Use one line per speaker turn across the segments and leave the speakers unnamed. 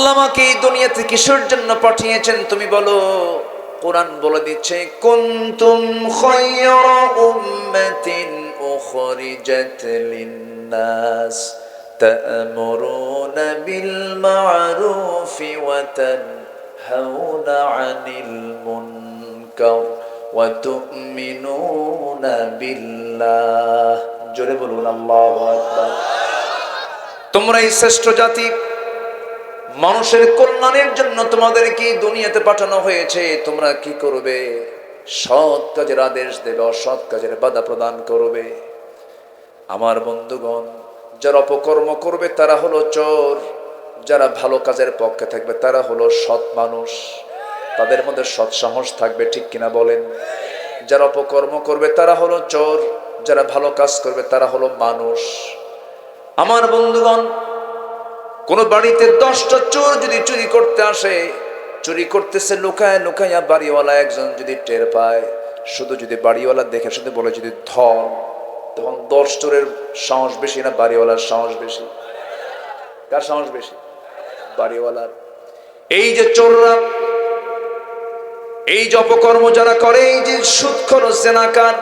আল্লাহ আমাকে এই দুনিয়াতে কিসের জন্য পাঠিয়েছেন তুমি বলো। কোরআন বলে দিচ্ছে কুনতুম খায়রা উম্মাতিন উখরিজাত লিন-নাস তা'মুরুনা বিল মা'রুফি ওয়া তানহাউনা 'আনিল মুনকার ওয়া তু'মিনুনা বিল্লাহ। জোরে বলুন আল্লাহু আকবার। তোমরা এই শ্রেষ্ঠ জাতি, মানুষের কল্যাণের জন্য তোমাদেরকে দুনিয়াতে পাঠানো হয়েছে। তোমরা কি করবে? সৎ কাজের আদেশ দেবে, অসৎ কাজের বাধা প্রদান করবে। আমার বন্ধুগণ, যারা অপকর্ম করবে তারা হলো চোর, যারা ভালো কাজের পক্ষে থাকবে তারা হলো সৎ মানুষ, তাদের মধ্যে সৎ সাহস থাকবে, ঠিক কিনা বলেন? যারা অপকর্ম করবে তারা হলো চোর, যারা ভালো কাজ করবে তারা হলো মানুষ। আমার বন্ধুগণ, কোন বাড়িতে 10টা চোর যদি চুরি করতে আসে, চুরি করতেছে লুকায় লুকাইয়া, বাড়িওয়ালা একজন যদি টের পায়, শুধু যদি বাড়িওয়ালা দেখে শুধু বলে যদি ধর, তখন 10 চোরের সাহস বেশি না বাড়িওয়ালার সাহস বেশি? কার সাহস বেশি? বাড়িওয়ালার। এই যে চোররা, এই যে অপকর্ম যারা করে, এই যে সুদখোর, জেনাকার,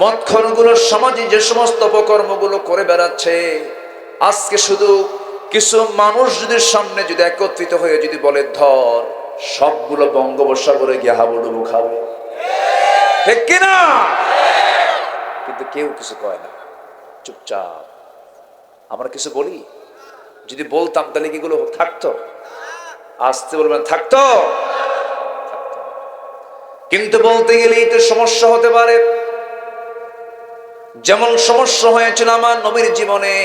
মদখোরগুলো সমাজে যে সমস্ত অপকর্মগুলো করে বেড়াচ্ছে, আজকে শুধু কিছু মানুষ যদি সামনে যদি একত্রিত হয়ে যদি বলে ধর, সবগুলো বঙ্গোপসাগরে গিয়ে হাবুডুবু খাবে, ঠিক কিনা? কিন্তু কেউ কিছু কয় না, চুপচাপ। আমরা কিছু বলি? যদি বলতাম তাহলে কি এগুলো থাকতো? আসতে বলবেন থাকতো? কিন্তু বলতে গেলেই তো সমস্যা হতে পারে। যেমন সমস্যা হয়েছিল আমার নবীর জীবনে।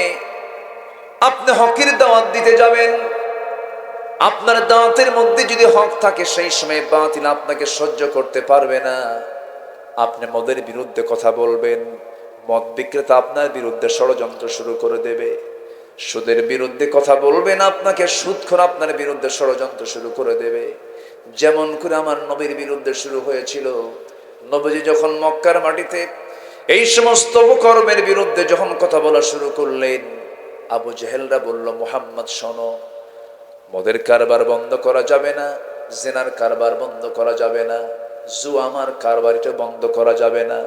আপনি হকের দাওয়াত দিতে যাবেন, আপনার দাওয়াতের মধ্যে যদি হক থাকে, সেই সময় বাতিল আপনাকে সহ্য করতে পারবে না। আপনি মদের বিরুদ্ধে কথা বলবেন, মদ বিক্রেতা আপনার বিরুদ্ধে ষড়যন্ত্র শুরু করে দেবে। সুদের বিরুদ্ধে কথা বলবেন, আপনাকে সুদখোর আপনার বিরুদ্ধে ষড়যন্ত্র শুরু করে দেবে। যেমন করে আমার নবীর বিরুদ্ধে শুরু হয়েছিল। নবীজি যখন মক্কার মাটিতে এই সমস্ত অপকর্মের বিরুদ্ধে যখন কথা বলা শুরু করলেন, আবু জেহেলরা বলল, মুহাম্মদ শোনো, মদের কারবার বন্ধ করা যাবে না, জেনার কারবার বন্ধ করা যাবে না, জুয়ামার কারবারটা বন্ধ করা যাবে না।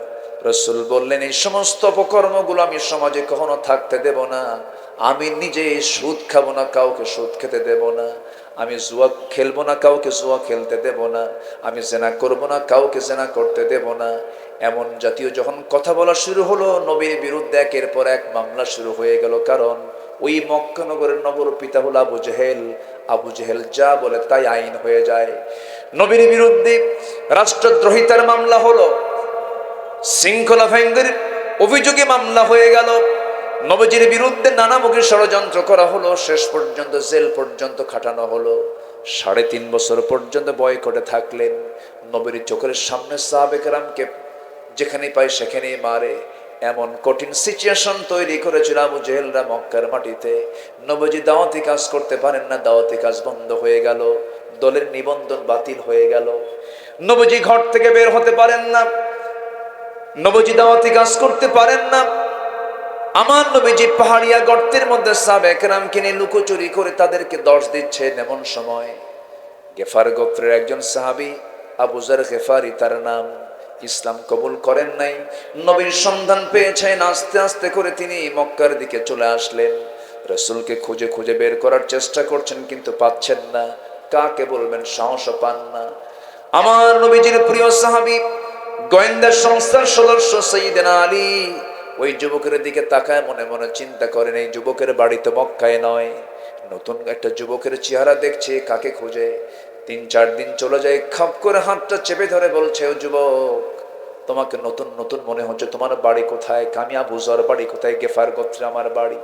রাসূল বললেন, এই সমস্ত অপকর্মগুলো আমি সমাজে কখনো থাকতে দেব না। আমি নিজে সুদ খাবো না, কাউকে সুদ খেতে দেব না। আমি জুয়া খেলবো না, কাউকে জুয়া খেলতে দেব না। আমি জেনা করব না, কাউকে জেনা করতে দেব না। এমন জাতীয় যখন কথা বলা শুরু হলো, নবীর বিরুদ্ধে একের পর এক মামলা শুরু হয়ে গেল। কারণ ওই মক্কা নগরের নগর পিতা হলো আবু জেহেল। আবু জেহেল যা বলে তাই আইন হয়ে যায়। নবীর বিরুদ্ধে রাষ্ট্রদ্রোহিতার মামলা হলো, শৃঙ্খলা ভঙ্গের অভিযোগে মামলা হয়ে গেল। নবীজির বিরুদ্ধে নানামুখী ষড়যন্ত্র করা হলো, শেষ পর্যন্ত জেল পর্যন্ত খাটানো হলো। 3.5 বছর পর্যন্ত বয়কটে থাকলেন। নবীর চোখের সামনে সাহাবে কেরামকে যেখানে পায় সেখানেই মারে। এমন কঠিন সিচুয়েশন তৈরি করেছিল আবু জেহেলরা মক্কার মাটিতে। নবীজি দাওয়াতি কাজ করতে পারেন না, দাওয়াতি কাজ বন্ধ হয়ে গেল, দলের নিবন্ধন বাতিল হয়ে গেল। নবীজি ঘর থেকে বের হতে পারেন না, নবীজি দাওয়াতি কাজ করতে পারেন না। আমার নবীজি পাহাড়িয়া গর্তের মধ্যে সাহাবে কেরামকে নিয়ে লুকোচুরি করে তাদেরকে দোষ দিচ্ছেন। এমন সময় গেফার গোত্রের একজন সাহাবী, আবু যার গেফারি তার নাম, ইসলাম কবুল করেন নাই, নবীর সন্ধান পেয়েছেন। আস্তে আস্তে করে তিনি মক্কার দিকে চলে আসলেন। রাসূলকে খুঁজে খুঁজে বের করার চেষ্টা করছেন, কিন্তু পাচ্ছেন না। কাকে বলবেন, সাহস পান না। আমার নবীজির প্রিয় সাহাবী, গোয়েন্দা সংস্থার সদস্য সাইয়েদনা আলী ওই যুবকের দিকে তাকায়, মনে মনে চিন্তা করেন, এই যুবকের বাড়ি তো মক্কায় নয়, নতুন একটা যুবকের চেহারা দেখছে, কাকে খুঁজে। 3-4 দিন চলে যায়, খাপ করে হাতটা চেপে ধরে বলছে, ও যুবক, তোমাকে নতুন নতুন মনে হচ্ছে, তোমার বাড়ি কোথায়? আমি আবু যর, বাড়ি কোথায়? গেফার গোত্রে আমার বাড়ি।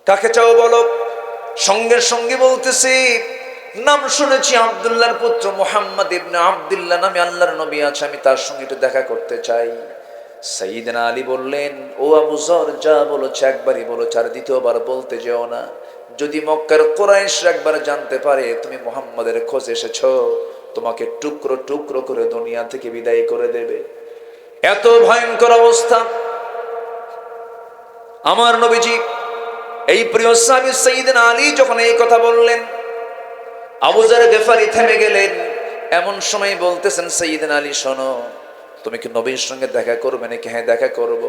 কাকে চাও বলো? সঙ্গে সঙ্গে বলতেছি, নাম শুনেছি, আব্দুল্লাহর পুত্র মুহাম্মদ ইবনে আব্দুল্লাহ নামে আল্লাহর নবী আছে, আমি তার সঙ্গে একটু দেখা করতে চাই। সাইয়েদনা আলী বললেন, ও আবু যর, যা বলেছে একবারই বলেছে, আর দ্বিতীয়বার বলতে যেও না। যদি মক্কার কুরাইশ একবার জানতে পারে তুমি মুহাম্মাদের খোঁজ এসেছো, তোমাকে টুকরো টুকরো করে দুনিয়া থেকে বিদায় করে দেবে। এত ভয়ঙ্কর অবস্থা। আমার নবীজি এই প্রিয় সাহাবী সাইয়েদনা আলী যখন এই কথা বললেন, আবু যার গিফারি থেমে গেলেন। এমন সময় বলতেছেন, সাইয়েদনা আলী শোনো, তুমি কি নবীর সঙ্গে দেখা করবে নাকি? হ্যাঁ, দেখা করব,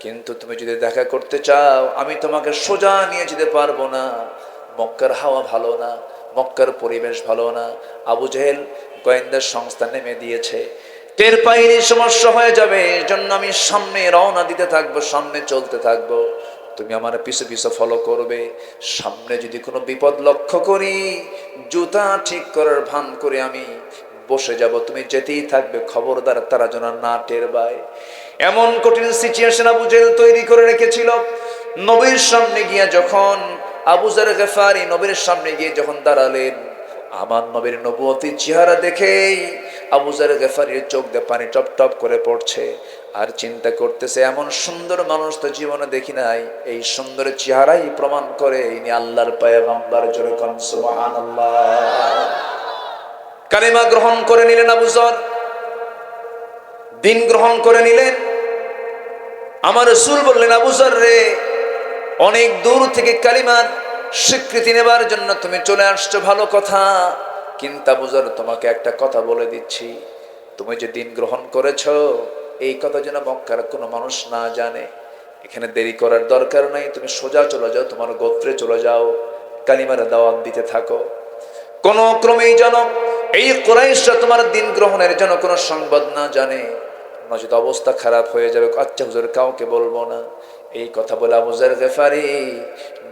কিন্তু তুমি যদি দেখা করতে চাও আমি তোমাকে সোজা নিয়ে যেতে পারবো না। মক্কার হাওয়া ভালো না, মক্কার পরিবেশ ভালো না। আবু জেহেল গোয়েন্দা সংস্থা নেমে দিয়েছে, টের পাইনি সমস্যা হয়ে যাবে, এর জন্য আমি সামনে রওনা দিতে থাকবো, সামনে চলতে থাকবো, তুমি আমার পিছু পিছু ফলো করবে। সামনে যদি কোনো বিপদ লক্ষ্য করি, জুতা ঠিক করার ভান করে আমি বসে যাব, তুমি যেতেই থাকবে, খবরদার তারা যেন না টের পায়। এমন কঠিন সিচুয়েশন আবু জেহেল তৈরি করে রেখেছিল। নবীর সামনে গিয়ে যখন আবু যার গিফারি নবীর সামনে গিয়ে যখন দাঁড়ালেন, আমার নবীর নবুয়তি চেহারা দেখেই আবু যার গিফারির চোখ দিয়ে পানি টপ টপ করে পড়ছে। আর চিন্তা করতেছে, এমন সুন্দর মানুষ তো জীবনে দেখি নাই, এই সুন্দর চেহারাই প্রমাণ করে ইনি আল্লাহর পয়গম্বর। জোরে কোন সুবহানাল্লাহ। কালিমা গ্রহণ করে নিলেন আবু যর, দিন গ্রহণ করে নিলেন। আমার রাসূল বললেন, আবু যর রে, অনেক দূর থেকে কালিমার স্বীকৃতি নেবার জন্য তুমি চলে আসছো, ভালো কথা, কিন্তু আবু যর তোমাকে একটা কথা বলে দিচ্ছি, তুমি যে দিন গ্রহণ করেছো এই কথা যেন মক্কার কোনো মানুষ না জানে। এখানে দেরি করার দরকার নাই, তুমি সোজা চলে যাও, তোমার গোত্রে চলে যাও, কালিমার দাওয়াত দিতে থাকো। কোন ক্রমেই যেন এই কুরাইশরা তোমার দিন গ্রহণের জন্য কোনো সংবাদ না জানে, নয়তো অবস্থা খারাপ হয়ে যাবে। আচ্ছা হুজুর, কাউকে বলবো না। এই কথা বলে আবু যার গিফারি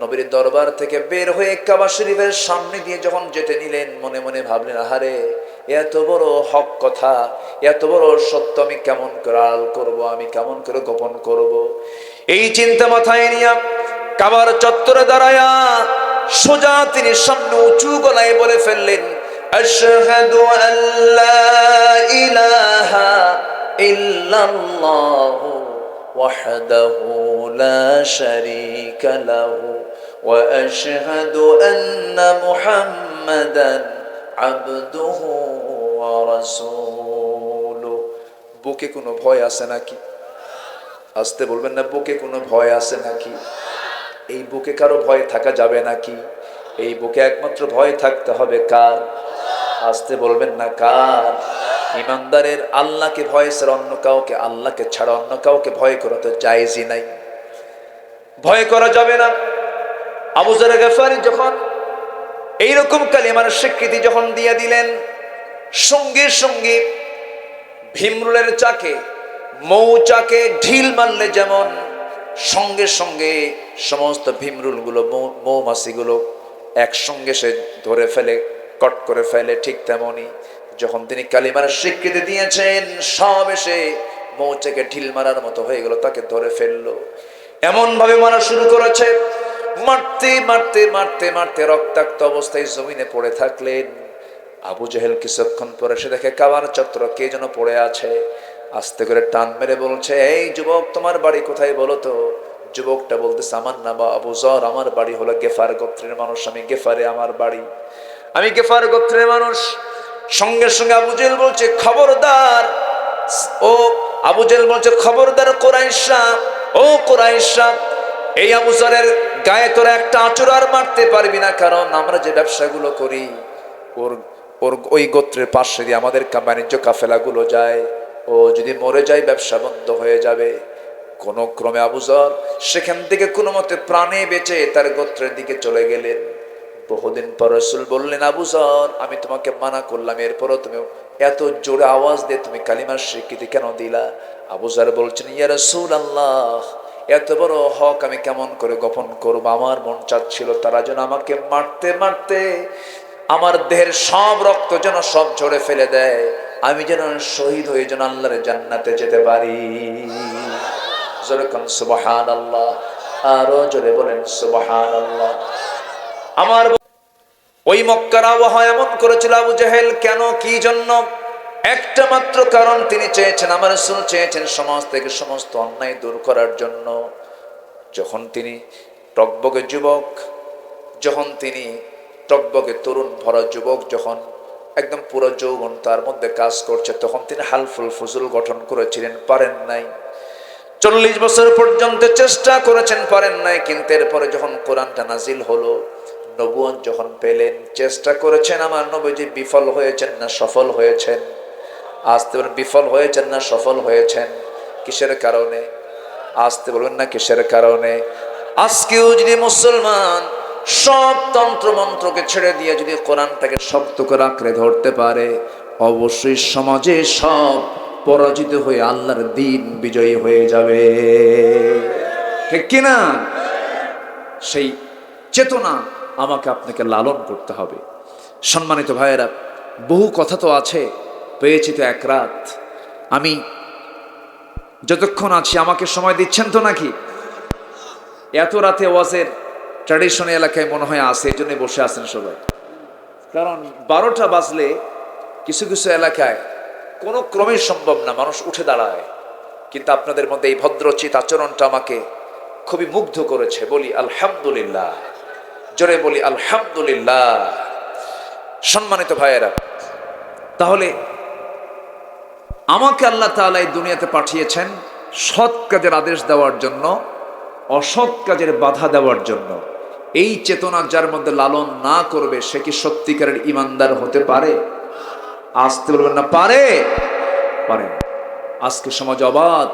নবীর দরবার থেকে বের হয়ে কাবা শরীফের সামনে দিয়ে যখন যেতে নিলেন, মনে মনে ভাবলেন, আহারে, এত বড় হক কথা, এত বড় সত্য আমি কেমন করে আড়াল করব, আমি কেমন করে গোপন করব। এই চিন্তা মাথায় নিয়ে কাবার চত্বরে দাঁড়ায়া সোজা তিনি সামনে উঁচু গলায় বলে ফেললেন, আশহাদু আল্লা ইলাহা ইল্লাল্লাহু ওয়াহদাহু লা শারীকা লাহু ওয়া আশহাদু আন্না মুহাম্মাদান আবদুহু ওয়া রাসূলুহু। বুকে কোনো ভয় আছে নাকি? আসতে বলবেন না, বুকে কোনো ভয় আছে নাকি? এই বুকে কারো ভয় থাকা যাবে নাকি? এই বুকে একমাত্র ভয় থাকতে হবে কার? আসতে বলবেন না, কার? ইমানদারের আল্লাহকে ভয় ছাড়া অন্য কাউকে, আল্লাহকে ছাড়া অন্য কাউকে ভয় করা তো জায়েজই নাই, ভয় করা যাবে না। আবু যার গিফারি যখন এইরকম কালিমার স্বীকৃতি যখন দিয়ে দিলেন, সঙ্গে সঙ্গে ভীমরুলের চাকে, মৌচাকে ঢিল মারলে যেমন সঙ্গে সঙ্গে সমস্ত ভীমরুলগুলো, মৌমাছিগুলো একসঙ্গে সে ধরে ফেলে, কট করে ফেলে, ঠিক তেমনি যখন তিনি কালিমার স্বীকৃতি দিয়েছেন, সব এসে মৌচাকে ঢিল মারার মতো হয়ে গেল, তাকে ধরে ফেললো। এমন ভাবে মারা শুরু করেছে, মারতে মারতে মারতে মারতে রক্তাক্ত অবস্থায় জমিনে পড়ে থাকলেন। আবু জেহেল কিছুক্ষণ পরে সে দেখে কাবার চত্বর কে যেন পড়ে আছে, আস্তে করে টান মেরে বলছে, এই যুবক, তোমার বাড়ি কোথায় বলো তো? যুবকটা বলতেছে, আমার নাম আবু যর, আমার বাড়ি হলো গেফার গোত্রের মানুষ, আমি গেফারে আমার বাড়ি, আমি গেফার গোত্রের মানুষ। সঙ্গে সঙ্গে আবু জেহেল বলছে, খবরদার। ও আবু জেহেল বলছে, খবরদার কুরাইশরা, ও কুরাইশরা, এই আবু যরের গায়ে তোরা একটা আঁচড় আর মারতে পারবি না, কারণ আমরা যে ব্যবসাগুলো করি ওর ওর ওই গোত্রের পাশে দিয়ে আমাদের বাণিজ্য কাফেলাগুলো যায়, ও যদি মরে যায় ব্যবসা বন্ধ হয়ে যাবে। কোন ক্রমে আবু যর সেখান থেকে কোনো মতে প্রাণে বেঁচে তার গোত্রের দিকে চলে গেলেন। বহুদিন পর রাসূল বললেন, আবু যর, আমি তোমাকে মানা করলাম, এরপরও তুমি এত জোরে আওয়াজ দিয়ে তুমি কালিমার স্বীকৃতি কেন দিলা? আবু যর বলছেন, ইয়া রাসূলুল্লাহ, এত বড় হক আমি কেমন করে গোপন করব? আমার মন চাচ্ছিল তারা যেন আমাকে মারতে মারতে আমার দেহের সব রক্ত যেন সব ঝরে ফেলে দেয়, আমি যেন শহীদ হয়ে যেন আল্লাহর জান্নাতে যেতে পারি। জোরে কোন সুবহানাল্লাহ, আরো জোরে বলেন সুবহানাল্লাহ। আমার ওই মক্কার আবহাওয়া এমন করেছিল আবু জেহেল, কেন, কি জন্য? একটা মাত্র কারণ, তিনি চেয়েছেন, আমার রাসূল চেয়েছেন সমাজ থেকে সমস্ত অন্যায় দূর করার জন্য। যখন তিনি টকবকে যুবক, যখন তিনি টকবকে তরুণ ভরা যুবক, যখন একদম পুরো যৌবন তার মধ্যে কাজ করছে, তখন তিনি হালফুল ফুজুল গঠন করেছিলেন, পারেন নাই। 40 বছর পর্যন্ত চেষ্টা করেছেন, পারেন নাই, কিন্তু এরপরে যখন কোরআনটা নাজিল হলো, নবুয়ত যখন পেলেন, চেষ্টা করেছেন, আমার নবীজি বিফল হয়েছেন না সফল হয়েছেন? আসতে বলেন, বিফল হয়েছেন না সফল হয়েছেন? কিসের কারণে? আসতে বলবেন না কিসের কারণে? আজকেও যদি মুসলমান সব তন্ত্র মন্ত্রকে ছেড়ে দিয়ে যদি কোরআনটাকে শক্ত করে আঁকড়ে ধরতে পারে, অবশ্যই সমাজে সব পরাজিত হয়ে আল্লাহর দ্বীন বিজয়ী হয়ে যাবে। ঠিক কিনা? সেই চেতনা আমাকে আপনাকে লালন করতে হবে। সম্মানিত ভাইয়েরা, বহু কথা তো আছে, পেয়েছি তো এক রাত। আমি যতক্ষণ আছি, আমাকে সময় দিচ্ছেন তো নাকি? এত রাতে ওয়াজের ট্র্যাডিশন এলাকায় মনে হয় আছে, এই জন্য বসে আছেন সবাই। কারণ 12টা বাজলে কিছু কিছু এলাকায় কোনো ক্রমেই সম্ভব না, মানুষ উঠে দাঁড়ায়। কিন্তু আপনাদের মধ্যে এই ভদ্রচিত আচরণটা আমাকে খুবই মুগ্ধ করেছে। বলি আলহামদুলিল্লাহ, জোরে বলি আলহামদুলিল্লাহ। সম্মানিত ভাইয়েরা, তাহলে আমাকে আল্লাহ তাআলা এই দুনিয়াতে পাঠিয়েছেন সৎ কাজের আদেশ দেওয়ার জন্য, অসৎ কাজের বাধা দেওয়ার জন্য। এই চেতনা যার মধ্যে লালন না করবে, সে কি সত্যিকারের ইমানদার হতে পারে? আসতে বলবেন না, পারে? পারে না। আজকে সমাজ অবাধ,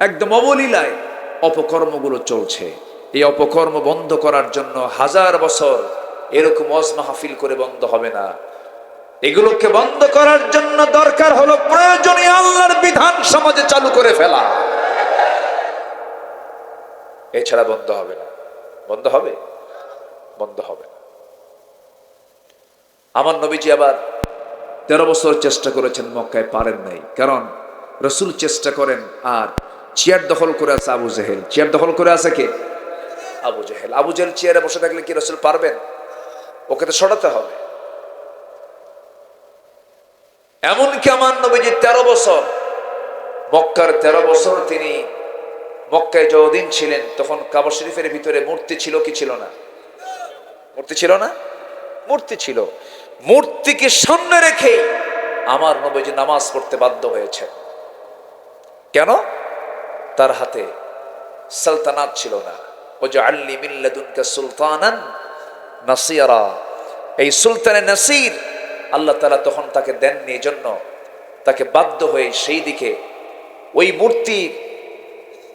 একদম অবলীলায় অপকর্মগুলো চলছে। এই অপকর্ম বন্ধ করার জন্য 1000 বছর এরকম ওয়াজ মাহফিল করে বন্ধ হবে না। এগুলোকে বন্ধ করার জন্য দরকার হলো প্রয়োজনীয় আল্লাহর বিধান সমাজে চালু করে ফেলা। এছাড়া বন্ধ হবে না। বন্ধ হবে? বন্ধ হবে না। আমার নবীজি আবার 13 বছর চেষ্টা করেছেন, মক্কায় পারেন নাই। কারণ রসুল চেষ্টা করেন, আর চেয়ার দখল করে আছে আবু জেহেল। চেয়ার দখল করে আছে কে? আবু জেহেল। আবু জেহেল চেয়ারে বসে থাকলে কি রসুল পারবেন? ওকে তো সরাতে হবে। এমনকি আমার নবীজি 13 বছর, মক্কার 13 বছর তিনি মক্কায় যতদিন ছিলেন, তখন কাবা শরীফের ভিতরে মূর্তি ছিল কি ছিল না? মূর্তি ছিল না? মূর্তি ছিল। মূর্তিকে সামনে রেখে আমার নবীজি নামাজ পড়তে বাধ্য হয়েছে। কেন? তার হাতে সালতানাত ছিল না। ওয়াজআলনি মিন লাদুনকা সুলতানান নাসিরা। এই সুলতানে নাসির আল্লাহ তাআলা তখন তাকে দেননি, এজন্য তাকে বাধ্য হয়ে সেই দিকে, ওই মূর্তি,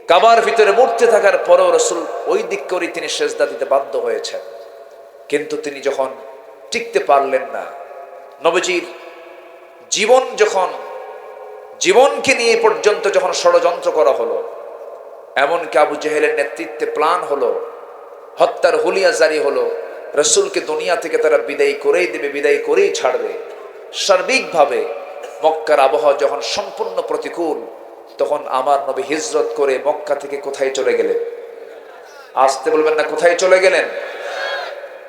কাবার ভিতরে মূর্তি থাকার পরেও রাসূল ওই দিক করে তিনি সেজদা দিতে বাধ্য হয়েছেন। কিন্তু তিনি যখন টিকতে পারলেন না, নবীজির জীবন যখন, জীবনকে নিয়ে পর্যন্ত যখন ষড়যন্ত্র করা হলো, এমনকি আবু জেহেলের নেতৃত্বে প্ল্যান হলো, হত্যার হুলিয়া জারি হলো, রসুলকে দুনিয়া থেকে তারা বিদায় করেই দেবে, বিদায় করেই ছাড়বে। সার্বিকভাবে মক্কার আবহাওয়া যখন সম্পূর্ণ প্রতিকূল, তখন আমার নবী হিজরত করে মক্কা থেকে কোথায় চলে গেলেন? আসতে বলবেন না, কোথায় চলে গেলেন?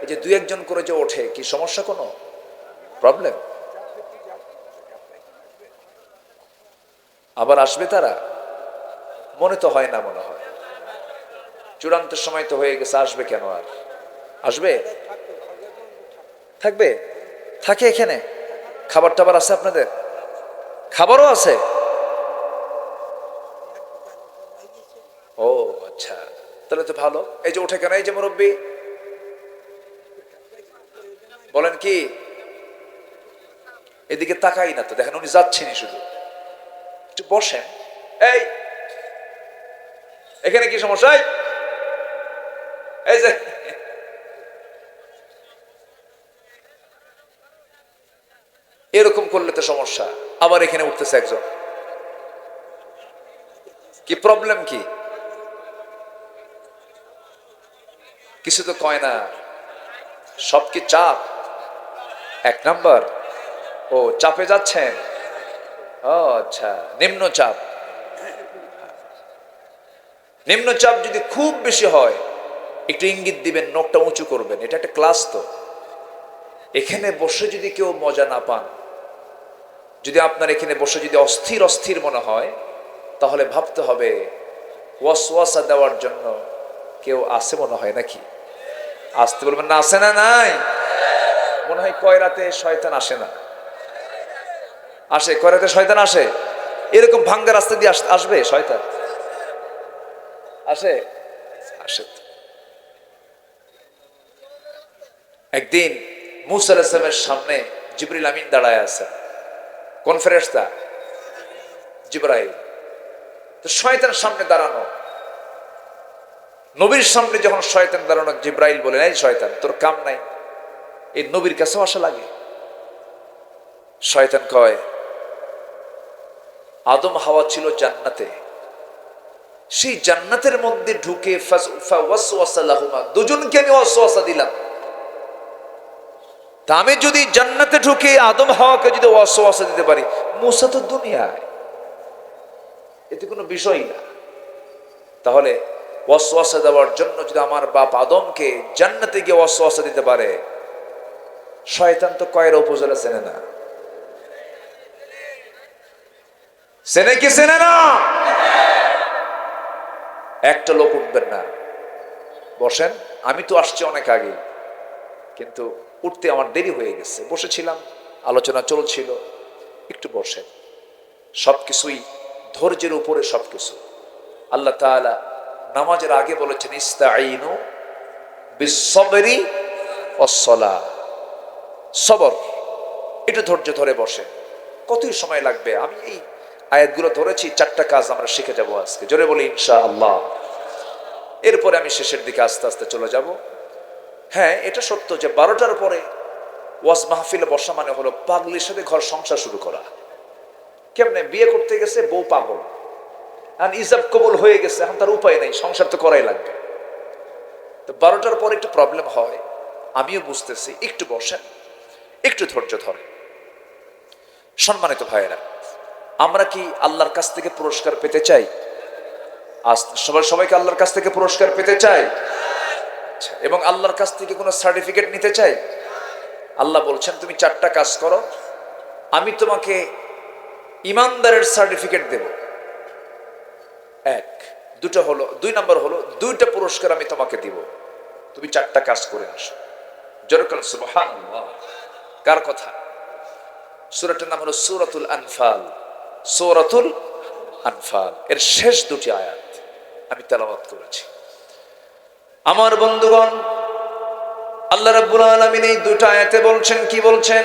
এই যে 2-1 করে যে ওঠে, কি সমস্যা? কোনো প্রবলেম? আবার আসবে তারা? মনে তো হয় না, মনে হয় চূড়ান্ত সময় তো হয়ে গেছে, আসবে কেন? আর আসবে? থাকবে? থাকে এখানে? খাবার টাবার আছে আপনাদের? খাবারও আছে? ও আচ্ছা, তাহলে তো ভালো। এই যে ওঠে কেন? এই যে মুরব্বী, বলেন কি? এদিকে তাকাই না তো, দেখেন উনি যাচ্ছেনই, শুধু একটু বসেন। এই এখানে কি সমস্যা? এই যে এরকম করলে তো সমস্যা। আবার এখানে উঠতেছে একজন, কি প্রবলেম? কি কিছু তো কয় না, সব কি চাপ? 1 নাম্বার। ও, চাপে যাচ্ছেন? ও আচ্ছা, নিম্নচাপ। নিম্নচাপ যদি খুব বেশি হয়, একটু ইঙ্গিত দিবেন, নখটা উঁচু করবেন। এটা একটা ক্লাস তো। এখানে বসে যদি কেউ মজা না পান, যদি আপনার এখানে বসে যদি অস্থির অস্থির মনে হয়, তাহলে ভাবতে হবে ওয়াসওয়াসা দেওয়ার জন্য কেউ আছে মনে হয় নাকি? আসতে বলবেন না, আসে না? নাই? মনে হয় কয় রাতে শয়তান আসে না? আসে। কয় রাতে শয়তান আসে? এরকম ভাঙ্গা রাস্তা দিয়ে আসবে শয়তান? আসে? আসে। একদিন মুসা আলাইহিস সালামের সামনে জিবরিল আমিন দাঁড়ায় আছে। কোন ফেরেশতা? জিবরাইল। তো শয়তান সামনে দাঁড়ানো, নবীর সামনে যখন শয়তান দাঁড়ানো, জিবরাইল বলে, এই শয়তান, তোর কাম নাই, এই নবীর কাছেও আসা লাগে? শয়তান কয়, আদম হাওয়া ছিল জান্নাতে, সেই জান্নাতের মধ্যে ঢুকে দুজনকে আমি ওয়াসওয়াসা দিলাম, তা আমি যদি জান্নাতে ঢুকে আদম হাওয়াকে যদি ওয়াসওয়াসা দিতে পারি, মুসা তো দুনিয়ায়, এতে কোনো বিষয় না। তাহলে ওয়াসওয়াসা দেওয়ার জন্য যদি আমার বাপ আদমকে জান্নাতে গিয়ে ওয়াসওয়াসা দিতে পারে, শয়তান তো কয়রা উপজেলা চেনে না? চেনে কি চেনে না? একটা লোক উঠবেন না, বসেন। আমি তো আসছি অনেক আগে, কিন্তু উঠতে আমার দেরি হয়ে গেছে, বসেছিলাম, আলোচনা চলছিল, একটু বসেন। সবকিছুই ধৈর্যের উপরে সবকিছু। আল্লাহ তাআলা নামাজের আগে বলেছেন, ইস্তাঈনু বিস-সাবরি ওয়াস-সালাহ, সবর, একটু ধৈর্য ধরে বসে। কতই সময় লাগবে? আমি এই আয়াতগুলো ধরেছি, 4টা কাজ আমরা শিখে যাব আজকে, জোরে বলি ইনশাআল্লাহ। এরপরে আমি শেষের দিকে আস্তে আস্তে চলে যাব। হ্যাঁ, এটা সত্য যে 12টার পরে ওয়াজ মাহফিলে বসা মানে হলো পাগলির সাথে ঘর সংসার শুরু করা। কেমনে? বিয়ে করতে গেছে, বউ পাগল, আর ইজাব কবুল হয়ে গেছে, এখন তার উপায় নেই, সংসার তো করাই লাগবে। তো 12টার পরে একটু প্রবলেম হয়, আমিও বুঝতেছি। একটু বসেন, একটু ধৈর্য ধরে। সম্মানিত ভাইয়েরা, আমরা কি আল্লাহর কাছ থেকে পুরস্কার পেতে চাই? সবাইকে আল্লাহর কাছ থেকে পুরস্কার পেতে চাই, এবং আল্লাহর কাছ থেকে কোনো সার্টিফিকেট নিতে চাই। আল্লাহ বলছেন, তুমি 4টা কাজ করো, আমি তোমাকে ইমানদারের সার্টিফিকেট দেব। 2 নম্বর হলো 2টা পুরস্কার আমি তোমাকে দিব, তুমি 4টা কাজ করে আসো। যেরকম সুবহানাল্লাহ। কার কথা? সূরাটার নাম হলো সূরাতুল আনফাল। সূরাতুল আনফাল এর শেষ 2টি আয়াত আমি তেলাওয়াত করেছি। আমার বন্ধুগণ, আল্লাহ রাব্বুল আলামিন এই 2টা আয়াতে বলছেন, কি বলছেন?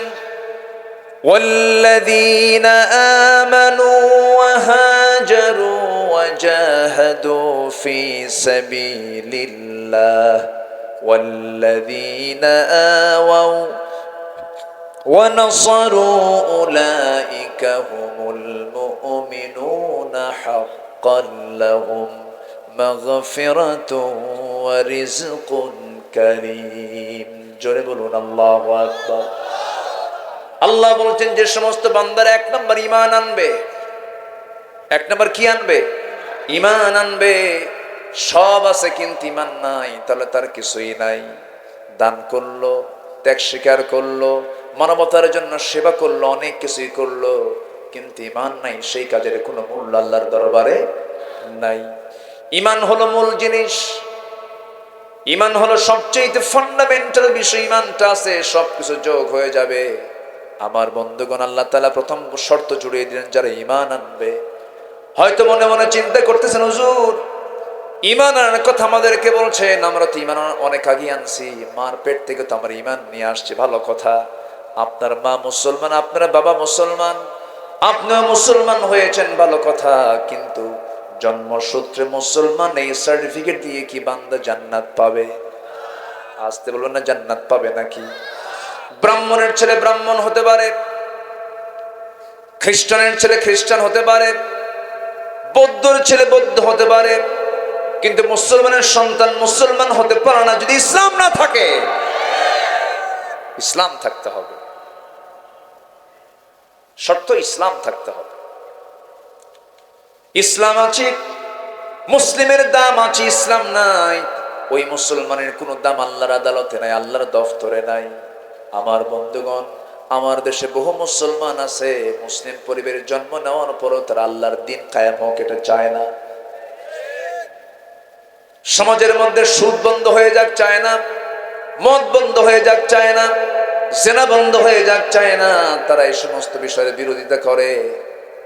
والذين آمنوا وهاجروا وجاهدوا في سبيل الله والذين آووا ونصروا أولئك هم المؤمنون حقا لهم مغفرة ورزق كريم। জোরে বলুন আল্লাহু আকবার। আল্লাহ বলছেন, যে সমস্ত বান্দারা 1 নম্বর ঈমান আনবে, 1 নম্বর কি আনবে? ঈমান আনবে। সব আছে কিন্তু ঈমান নাই, তাহলে তার কিছুই নাই। দান করলো, ত্যাগ স্বীকার করলো, মানবতার জন্য সেবা করলো, অনেক কিছুই করলো, কিন্তু ঈমান নাই, সেই কাজের কোনো মূল্য আল্লাহর দরবারে নাই। ঈমান হলো মূল জিনিস, ঈমান হলো সবচেয়ে ফান্ডামেন্টাল বিষয়। ঈমানটা আছে, সবকিছু যোগ হয়ে যাবে। আমার বন্ধুগণ, আল্লাহ তাআলা প্রথম শর্ত জুড়িয়ে দিলেন, যারা ঈমান আনবে। হয়তো মনে মনে চিন্তা করতেছেন, হুজুর ঈমান আনার কথা আমাদেরকে বলছেন, আমরা তো ঈমান অনেক আগে আনছি, মার পেট থেকে তো আমরা ঈমান নিয়ে আসছি, ভালো কথা। আপনার মা মুসলমান, আপনার বাবা মুসলমান, আপনিও মুসলমান হয়েছেন, ভালো কথা। কিন্তু জন্মসূত্রে মুসলমান, এই সার্টিফিকেট দিয়ে কি বান্দা জান্নাত পাবে? আসতে বলবেন না, জান্নাত পাবে নাকি? ব্রাহ্মণের ছেলে ব্রাহ্মণ হতে পারে, খ্রিস্টানের ছেলে খ্রিস্টান হতে পারে, বৌদ্ধর ছেলে বৌদ্ধ হতে পারে, কিন্তু মুসলমানের সন্তান মুসলমান হতে পারে না যদি ইসলাম না থাকে। ইসলাম থাকতে হবে, শর্ত ইসলাম থাকতে হবে। ইসলাম আছে, মুসলিমের দাম আছে, ইসলাম নাই, ওই মুসলমানের কোনো দাম আল্লাহর আদালতে নাই, আল্লাহর দফতরে নাই। আমার বন্ধুগণ, আমার দেশে বহু মুসলমান আছে, মুসলিম পরিবারের জন্ম নেওয়ার পরও তারা আল্লাহর দিন কায়েম হোক এটা চায় না। সমাজের মধ্যে সুদ বন্ধ হয়ে যাক চায় না, মদ বন্ধ হয়ে যাক চায় না, জেনা বন্ধ হয়ে যাক চায় না, তারা এই সমস্ত বিষয়ের বিরোধিতা করে।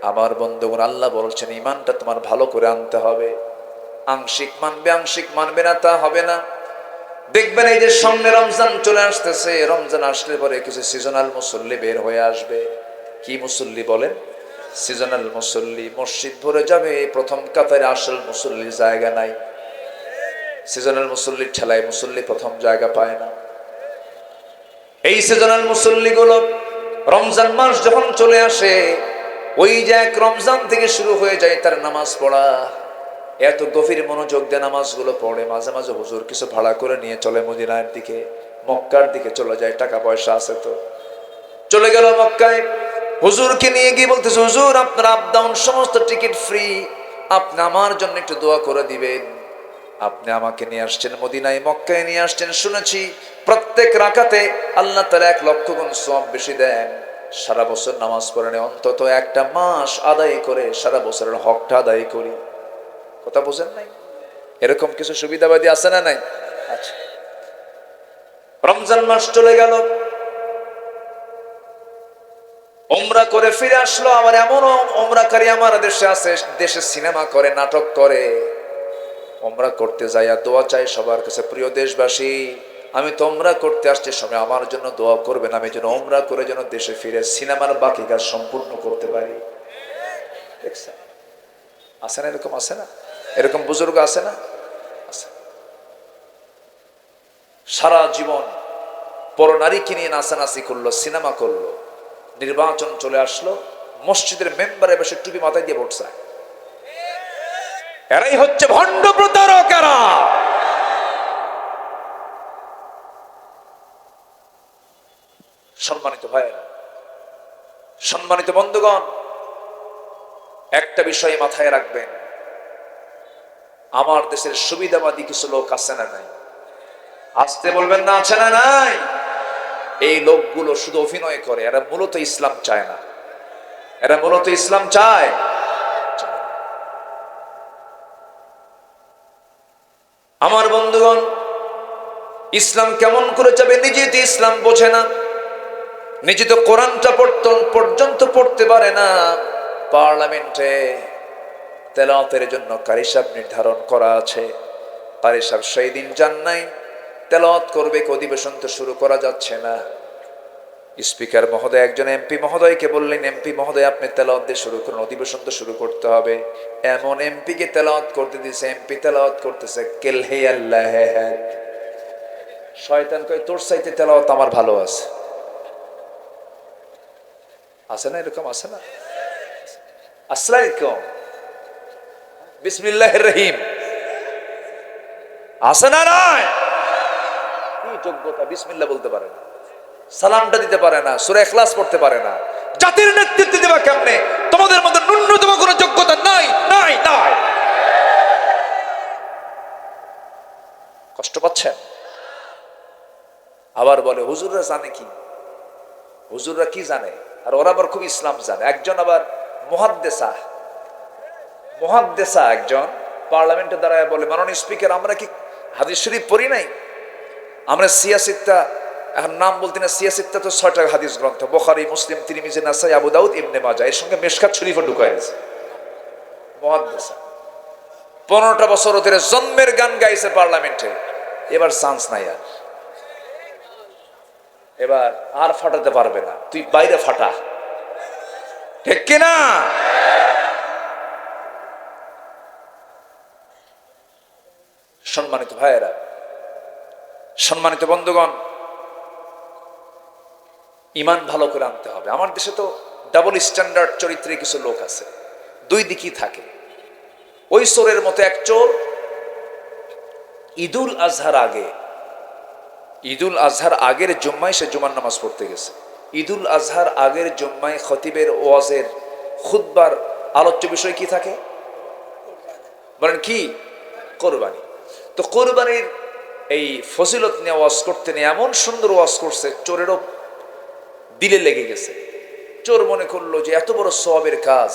আমার বন্ধুগণ, আল্লাহ বলছেন, ঈমানটা তোমার ভালো করে আনতে হবে। আংশিক মানবে, আংশিক মানবে না তা হবে না। দেখবেন এই যে সামনে রমজান চলে আসতেছে, রমজান আসলে পরে কিছু সিজনাল মুসল্লি বের হয়ে আসবে। কি মুসল্লি বলেন? সিজনাল মুসল্লি। মসজিদ ভরে যাবে, প্রথম কাতারে আসল মুসল্লির জায়গা নাই। সিজনাল মুসল্লির ঠেলায় মুসল্লি প্রথম জায়গা পায় না। এই সিজনাল মুসল্লিগুলো রমজান মাস যখন চলে আসে, ওই যে এক রমজান থেকে শুরু হয়ে যায় তার নামাজ পড়া। এত গভীর মনোযোগ দিয়ে নামাজগুলো পড়ে, মাঝে মাঝে হুজুর কিছু ভাড়া করে নিয়ে চলে মদিনার দিকে, মক্কার দিকে চলে যায়, টাকা পয়সা আছে তো। চলে গেল মক্কায়, হুজুরকে নিয়ে গিয়ে বলতেছে, হুজুর আপনার আপ ডাউন সমস্ত টিকিট ফ্রি, আপনি আমার জন্য একটু দোয়া করে দিবেন। আপনি আমাকে নিয়ে আসছেন মদিনায়, মক্কায় নিয়ে আসছেন, শুনেছি প্রত্যেক রাকাতে আল্লাহ তাআলা 1,00,000 গুণ সওয়াব বেশি দেন। সারা বছর নামাজ পড়েন, অন্তত একটা মাস আদায় করে সারা বছরের হকটা আদায় করি। কথা বোঝেন নাই? এরকম কিছু সুবিধাবাদী আছে না নাই? আচ্ছা, রমজান মাস চলে গেল, উমরা করে ফিরে আসলো। আমার এমন উমরাকারী আমার দেশে আছে, দেশে সিনেমা করে, নাটক করে, উমরা করতে যাইয়া দোয়া চাই সবার কাছে, প্রিয় দেশবাসী আমি তো উমরা করতে আসছি, সময় আমার জন্য দোয়া করবেন, আমি যেন উমরা করে যেন দেশে ফিরে সিনেমার বাকি কাজ সম্পূর্ণ করতে পারি। দেখছেন আছে না? এরকম আছে না? এরকম বুজুর্গ আছে না? আছে। সারা জীবন পরনারীকে নিয়ে নাচানাচি করলো, সিনেমা করলো, নির্বাচন চলে আসলো, মসজিদের মেম্বারে বসে টুপি মাথায় দিয়ে ভোট চায়। এরাই হচ্ছে ভণ্ড প্রতারকেরা। সম্মানিত ভাইয়েরা, সম্মানিত বন্ধুগণ, একটা বিষয় মাথায় রাখবেন, আমার দেশের সুবিধাবাদী কিছু লোক আছে না নাই? আসতে বলবেন না, আছে না নাই? এই লোকগুলো শুধু অভিনয় করে, এরা মূলত ইসলাম চায় না। এরা মূলত ইসলাম চায়। আমার বন্ধুগণ, ইসলাম কেমন করে যাবে? নিজে তো ইসলাম বোঝে না, নিজে তো কোরআনটা পর্যন্ত পড়তে পারে না। পার্লামেন্টে তেলাওয়াতের জন্য কারি সাহেব নির্ধারণ করা আছে, কারি সাহেব সেই দিন যান নাই, তেলাওয়াত করবে, অধিবেশন তো শুরু করা যাচ্ছে না। স্পিকার মহোদয় একজন এমপি মহোদয়কে বললেন, এমপি মহোদয় আপনি তেলাওয়াত দিয়ে শুরু করুন, অধিবেশন তো শুরু করতে হবে। এমন এমপিকে তেলাওয়াত করতে দিয়েছে, এমপি তেলাওয়াত করতেছে কেল হে আল্লাহ হে হ্যাঁ। শয়তান কয় তোর চাইতে তেলাওয়াত আমার ভালো আছে। আছে না? এরকম আছে না? আসসালামু আলাইকুম, বিসমিল্লাহির রহিম, আছে না নাই? কি যোগ্যতা? বিসমিল্লাহ বলতে পারে না, সালামটা দিতে পারে না, সূরা ইখলাস পড়তে পারে না। জাতির নেতৃত্ব দেবা কেমনে? তোমাদের মধ্যে ন্যূনতম কোনো যোগ্যতা নাই, নাই, নাই। কষ্ট পাচ্ছেন? আবার বলে হুজুররা জানে কি? হুজুররা কি জানে? আর ওরা আবার খুব ইসলাম জানে। একজন আবার মুহাদ্দিসা একজন পার্লামেন্টে দাঁড়ায় বলে, মাননীয় স্পিকার আমরা কি হাদিস শরীফ পড়ি নাই? আমরা সিয়াসিত্তা, এখন নাম বলতে না, সিয়াসিত্তা তো 6টা হাদিস গ্রন্থ, বুখারী, মুসলিম, তিরমিজি, নাসাই, আবু দাউদ, ইবনে মাজাহ, এর সঙ্গে মিশকাত শরীফও ঢুকায় দিয়েছে। মুহাদ্দিসা 15টা বছর ধরে জন্মের গান গাইছে পার্লামেন্টে। এবার চান্স নাই, এবার আর ফাটাতে পারবে না, তুই বাইরে ফাটা, ঠিক কিনা? সম্মানিত ভাইয়েরা, সম্মানিত বন্ধুগণ, ইমান ভালো করে আনতে হবে। আমার দেশে তো ডাবল স্ট্যান্ডার্ড চরিত্রে কিছু লোক আছে, দুই দিকই থাকে। ওই চোরের মতো এক চোর ঈদুল আজহার আগের জুম্মায় সে জুমার নামাজ পড়তে গেছে। ঈদুল আজহার আগের জুম্মায় খতিবের ওয়াজের খুতবার আলোচ্য বিষয় কি থাকে? বলেন কি? কোরবানি। তো কোরবানির এই ফজিলত নিয়ে ওয়াজ করতে নিয়ে এমন সুন্দর ওয়াজ করছে, চোরেরও দিলে লেগে গেছে। চোর মনে করলো যে এত বড় সওয়াবের কাজ,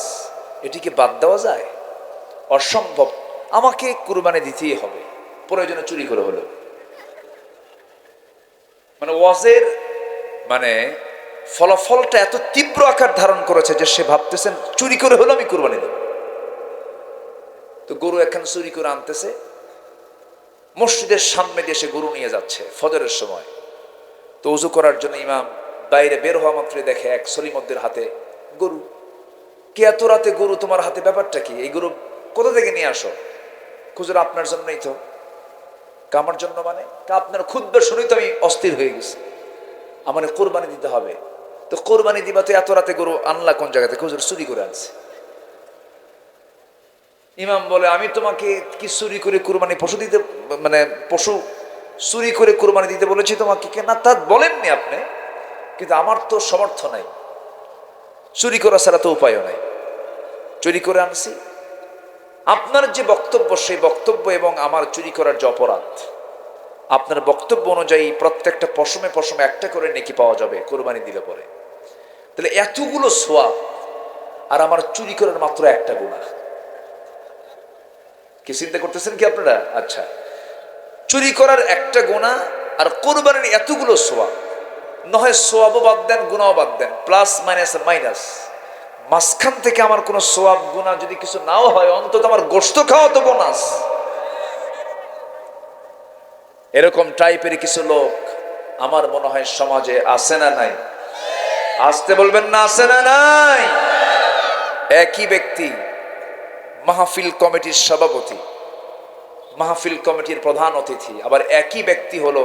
এটিকে বাদ দেওয়া যায়? অসম্ভব, আমাকে কুরবানি দিতেই হবে, প্রয়োজনে চুরি করে হলো। মানে ওয়াজের ফলাফলটা এত তীব্র আকার ধারণ করেছে যে সে ভাবতেছেন চুরি করে হলো আমি কুরবানি দেব। তো তো গরু একখান চুরি করে আনতেছে, মসজিদের সামনে দিয়ে সে গরু নিয়ে যাচ্ছে ফজরের সময়। তো উজু করার জন্য ইমাম বাইরে বের হওয়া মাত্রই দেখে এক সলিমদ্দের হাতে গরু। কে এত রাতে গরু তোমার হাতে, ব্যাপারটা কি? এই গরু কোথা থেকে নিয়ে আসো? হুজুর আপনার জন্যই তো। আমার জন্য মানে? আপনার খুদ্া শুনেই তো আমি অস্থির হয়ে গেছি, আমার কোরবানি দিতে হবে। তো কোরবানি দিবা তো এত রাতে গরু আনলা কোন জায়গা থেকে? হুজুর চুরি করে আনছে। ইমাম বলে, আমি তোমাকে কি চুরি করে কোরবানি পশু দিতে, মানে পশু চুরি করে কোরবানি দিতে বলেছি তোমাকে? না, তা বলেননি আপনি, কিন্তু আমার তো সমর্থ নাই, চুরি করা ছাড়া তো উপায়ও নাই, চুরি করে আনছি। আপনার যে বক্তব্য, সেই বক্তব্য এবং আমার চুরি করার যে অপরাধ, আপনার বক্তব্য অনুযায়ী প্রত্যেকটা পশমে পশমে একটা করে নেকি পাওয়া যাবে কোরবানি দিলে পরে। তাহলে এতগুলো সোয়াব আর আমার চুরি করার মাত্র একটা গুনাহ। কি চিন্তা করতেছেন কি আপনারা? আচ্ছা, চুরি করার একটা গুনাহ আর কোরবানির এতগুলো সোয়াব। নয় সোয়াবও বাদ দেন, গুনাহও বাদ দেন, প্লাস মাইনাস মাইনাস, মাঝখান থেকে আমার কোনো সোয়াব গুনাহ যদি কিছু নাও হয়, অন্তত আমার গোশত খাওয়া তো বোনাস। এরকম টাইপের কিছু লোক আমার মনে হয় সমাজে আছে না নাই? আসতে বলবেন না, আছে না নাই? একই ব্যক্তি মাহফিল কমিটির সভাপতি, মাহফিল কমিটির প্রধান অতিথি, আবার একই ব্যক্তি হলো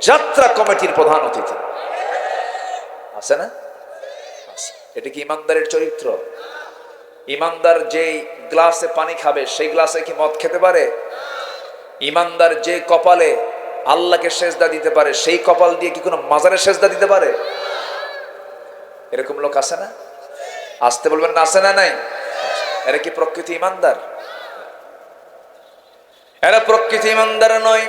যাত্রা কমিটির প্রধান অতিথি। আছে না? এটা কি ইমানদারের চরিত্র? ইমানদার যেই গ্লাসে পানি খাবে সেই গ্লাসে কি মদ খেতে পারে? ইমানদার যে কপালে আল্লাহকে সেজদা দিতে পারে সেই কপাল দিয়ে কি কোনো মাজারে সেজদা দিতে পারে? এরকম লোক আছে না? আসতে বলবেন না, আছে না নাই? এরা কি প্রকৃতি ইমানদার? এরা প্রকৃতি ইমানদার নয়।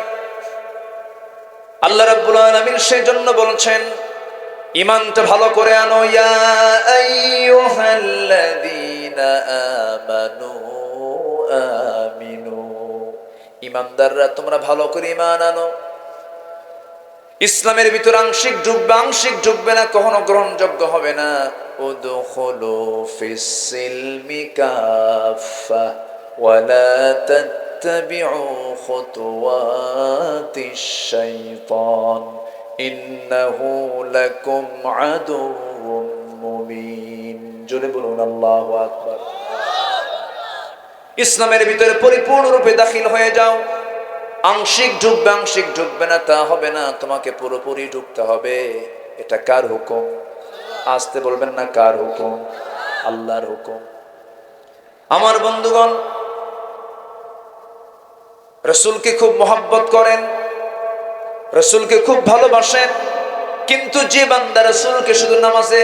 আল্লাহ রাব্বুল আলামিন সেই জন্য বলছেন, ইমানটা ভালো করে আনো। ইয়া আইয়ুহাল্লাযীনা আমানু আমিনু, ইমানদাররা তোমরা ভালো করে ঈমান আনো। ইসলামের ভিতর আংশিক ঢুকবে, আংশিক ঢুকবে না, কখনো গ্রহণযোগ্য হবে না। উদখুলু ফিস সিলমি কাফা ওয়া লা তাত্তাবিউ খুতুওয়াতিশ শাইতান ইন্নাহু লাকুম আদুউম মুবিন। জোরে বলুন আল্লাহু আকবার। ইসলামের ভিতরে পরিপূর্ণরূপে দাখিল হয়ে যাও। আংশিক ঢুকবে, আংশিক ঢুকবে না তা হবে না, তোমাকে পুরোপুরি ঢুকতে হবে। এটা কার হুকুম? আসতে বলবেন না, কার হুকুম? আল্লাহর হুকুম। আমার বন্ধুগণ, রাসূলকে খুব মহব্বত করেন, রাসূলকে খুব ভালোবাসেন, কিন্তু যে বান্দা রাসূলকে শুধু নামাজে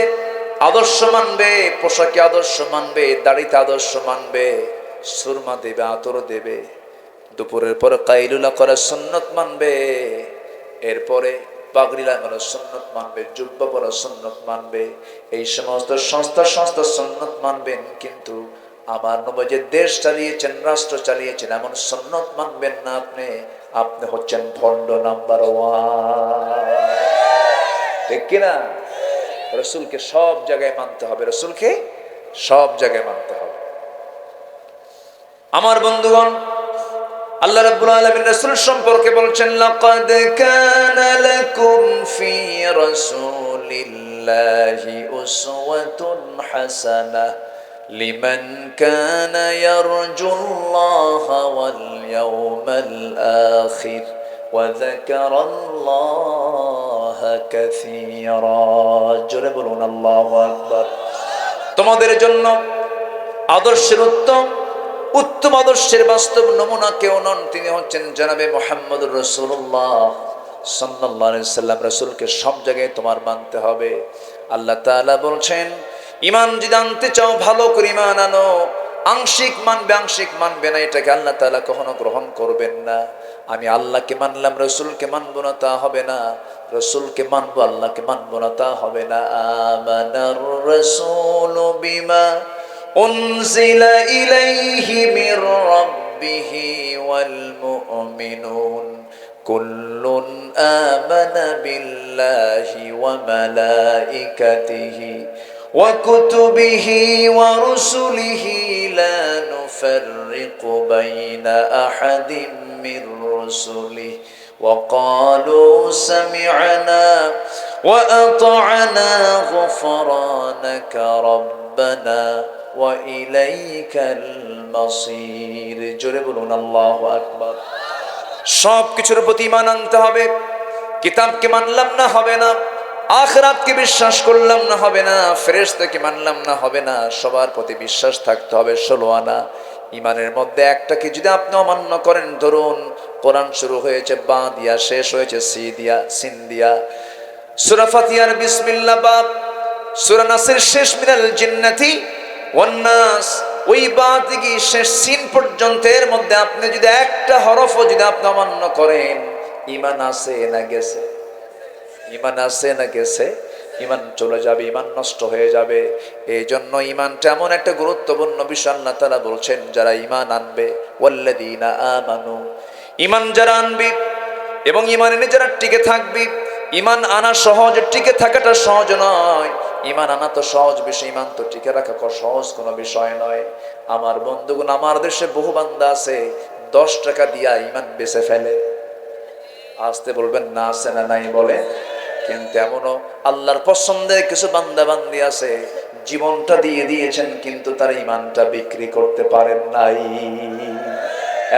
আদর্শ মানবে, পোশাকে আদর্শ মানবে, দাড়িতে আদর্শ মানবে, সুরমা দেবে, আতর দেবে, দুপুরের পর কাইলুলা করার সুন্নত মানবে, এরপরে পাগড়ি লাগানোর সুন্নত মানবে, জুব্বা পরার সুন্নত মানবে, এই সমস্ত সংস্থা সুন্নত মানবেন, কিন্তু আমার নবী যে দেশ চালিয়েছেন, রাষ্ট্র চালিয়েছেন, এমন সুন্নত মানবেন না আপনি। আপনি হচ্ছেন ভণ্ড নাম্বার 1। ঠিক কিনা? রাসূলকে সব জায়গায় মানতে হবে, রাসূলকে সব জায়গায় মানতে হবে। আমার বন্ধুগণ, আল্লাহ রাব্বুল আলামিন রাসূল সম্পর্কে বলছেন, লাকাদ কানা লাকুম ফি রাসূলিল্লাহি উসওয়াতুন হাসানাহ লিমান কানা ইয়ারজুল্লাহা ওয়াল ইয়াওমাল আখির ওয়া যাকারাল্লাহা কাসীরা। জোরে বলুন আল্লাহু আকবার। তোমাদের জন্য আদর্শের উত্তম আদর্শের বাস্তব নমুনা কেউ নন, তিনি হচ্ছেন জনাবে মুহাম্মদুর রাসূলুল্লাহ সাল্লাল্লাহু আলাইহি সাল্লাম। রাসূলকে সব জায়গায় তোমার মানতে হবে। আল্লাহ তাআলা বলছেন, ঈমান যদি আনতে চাও ভালো করে ঈমান আনো। আংশিক মানবে, আংশিক মানবে না, এটাকে আল্লাহ তাআলা কখনো গ্রহণ করবেন না। আমি আল্লাহকে মানলাম, রাসূলকে মানবো না, তা হবে না। রাসূলকে মানবো, আল্লাহকে মানবো না, তা হবে না। আমানার রাসূলু বিমা أنزل إليه من ربه والمؤمنون كل آمن بالله وملائكته وكتبه ورسله لا نفرق بين أحد من رسله وقالوا سمعنا وأطعنا غفرانك ربنا وإليك المصير জোরে বলুন আল্লাহু আকবার। সব কিছুর প্রতি ঈমান আনতে হবে। কিতাবকে মানলাম না হবে না, আখিরাতকে বিশ্বাস করলাম না হবে না, ফেরেশতাকে মানলাম না হবে না, সবার প্রতি বিশ্বাস থাকতে হবে। 16 আনা ঈমানের মধ্যে একটাকে যদি আপনি অমান্য করেন, ধরুন কোরআন শুরু হয়েছে বা দিয়া, শেষ হয়েছে সি দিয়া, সিন দিয়া। সূরা ফাতিহার বিসমিল্লাহ বাব, সূরা নাসের শেষ মিনাল জিন্নাতি ওয়ান নাস, ওই বা থেকে শেষ সিন পর্যন্ত এর মধ্যে আপনি যদি একটা হরফও যদি আপনি অমান্য করেন, ঈমান আছে না গেছে? ঈমান আছে না গেছে? ঈমান চলে যাবে, ঈমান নষ্ট হয়ে যাবে। এই জন্য ঈমানটা এমন একটা গুরুত্বপূর্ণ বিষয়। আল্লাহ তাআলা বলছেন যারা ঈমান আনবে, ওয়াল্লাযীনা আমানু, ঈমান যারা আনবে এবং ঈমান এনে যারা টিকে থাকবে। ঈমান আনা সহজ, টিকে থাকাটা সহজ নয়। ঈমান আনা তো সহজ বিষয়, ঈমান তো টিকে রাখা সহজ কোনো বিষয় নয়। আমার বন্ধুগণ, আমার দেশে বহু বান্দা আছে 10 টাকা দিয়া ঈমান বেচে ফেলে। আসতে বলবেন না, আছে না নাই বলে। কিন্তু এমনও আল্লাহর পছন্দের কিছু বান্দা বান্দি আছে, জীবনটা দিয়ে দিয়েছেন কিন্তু তার ঈমানটা বিক্রি করতে পারেন নাই।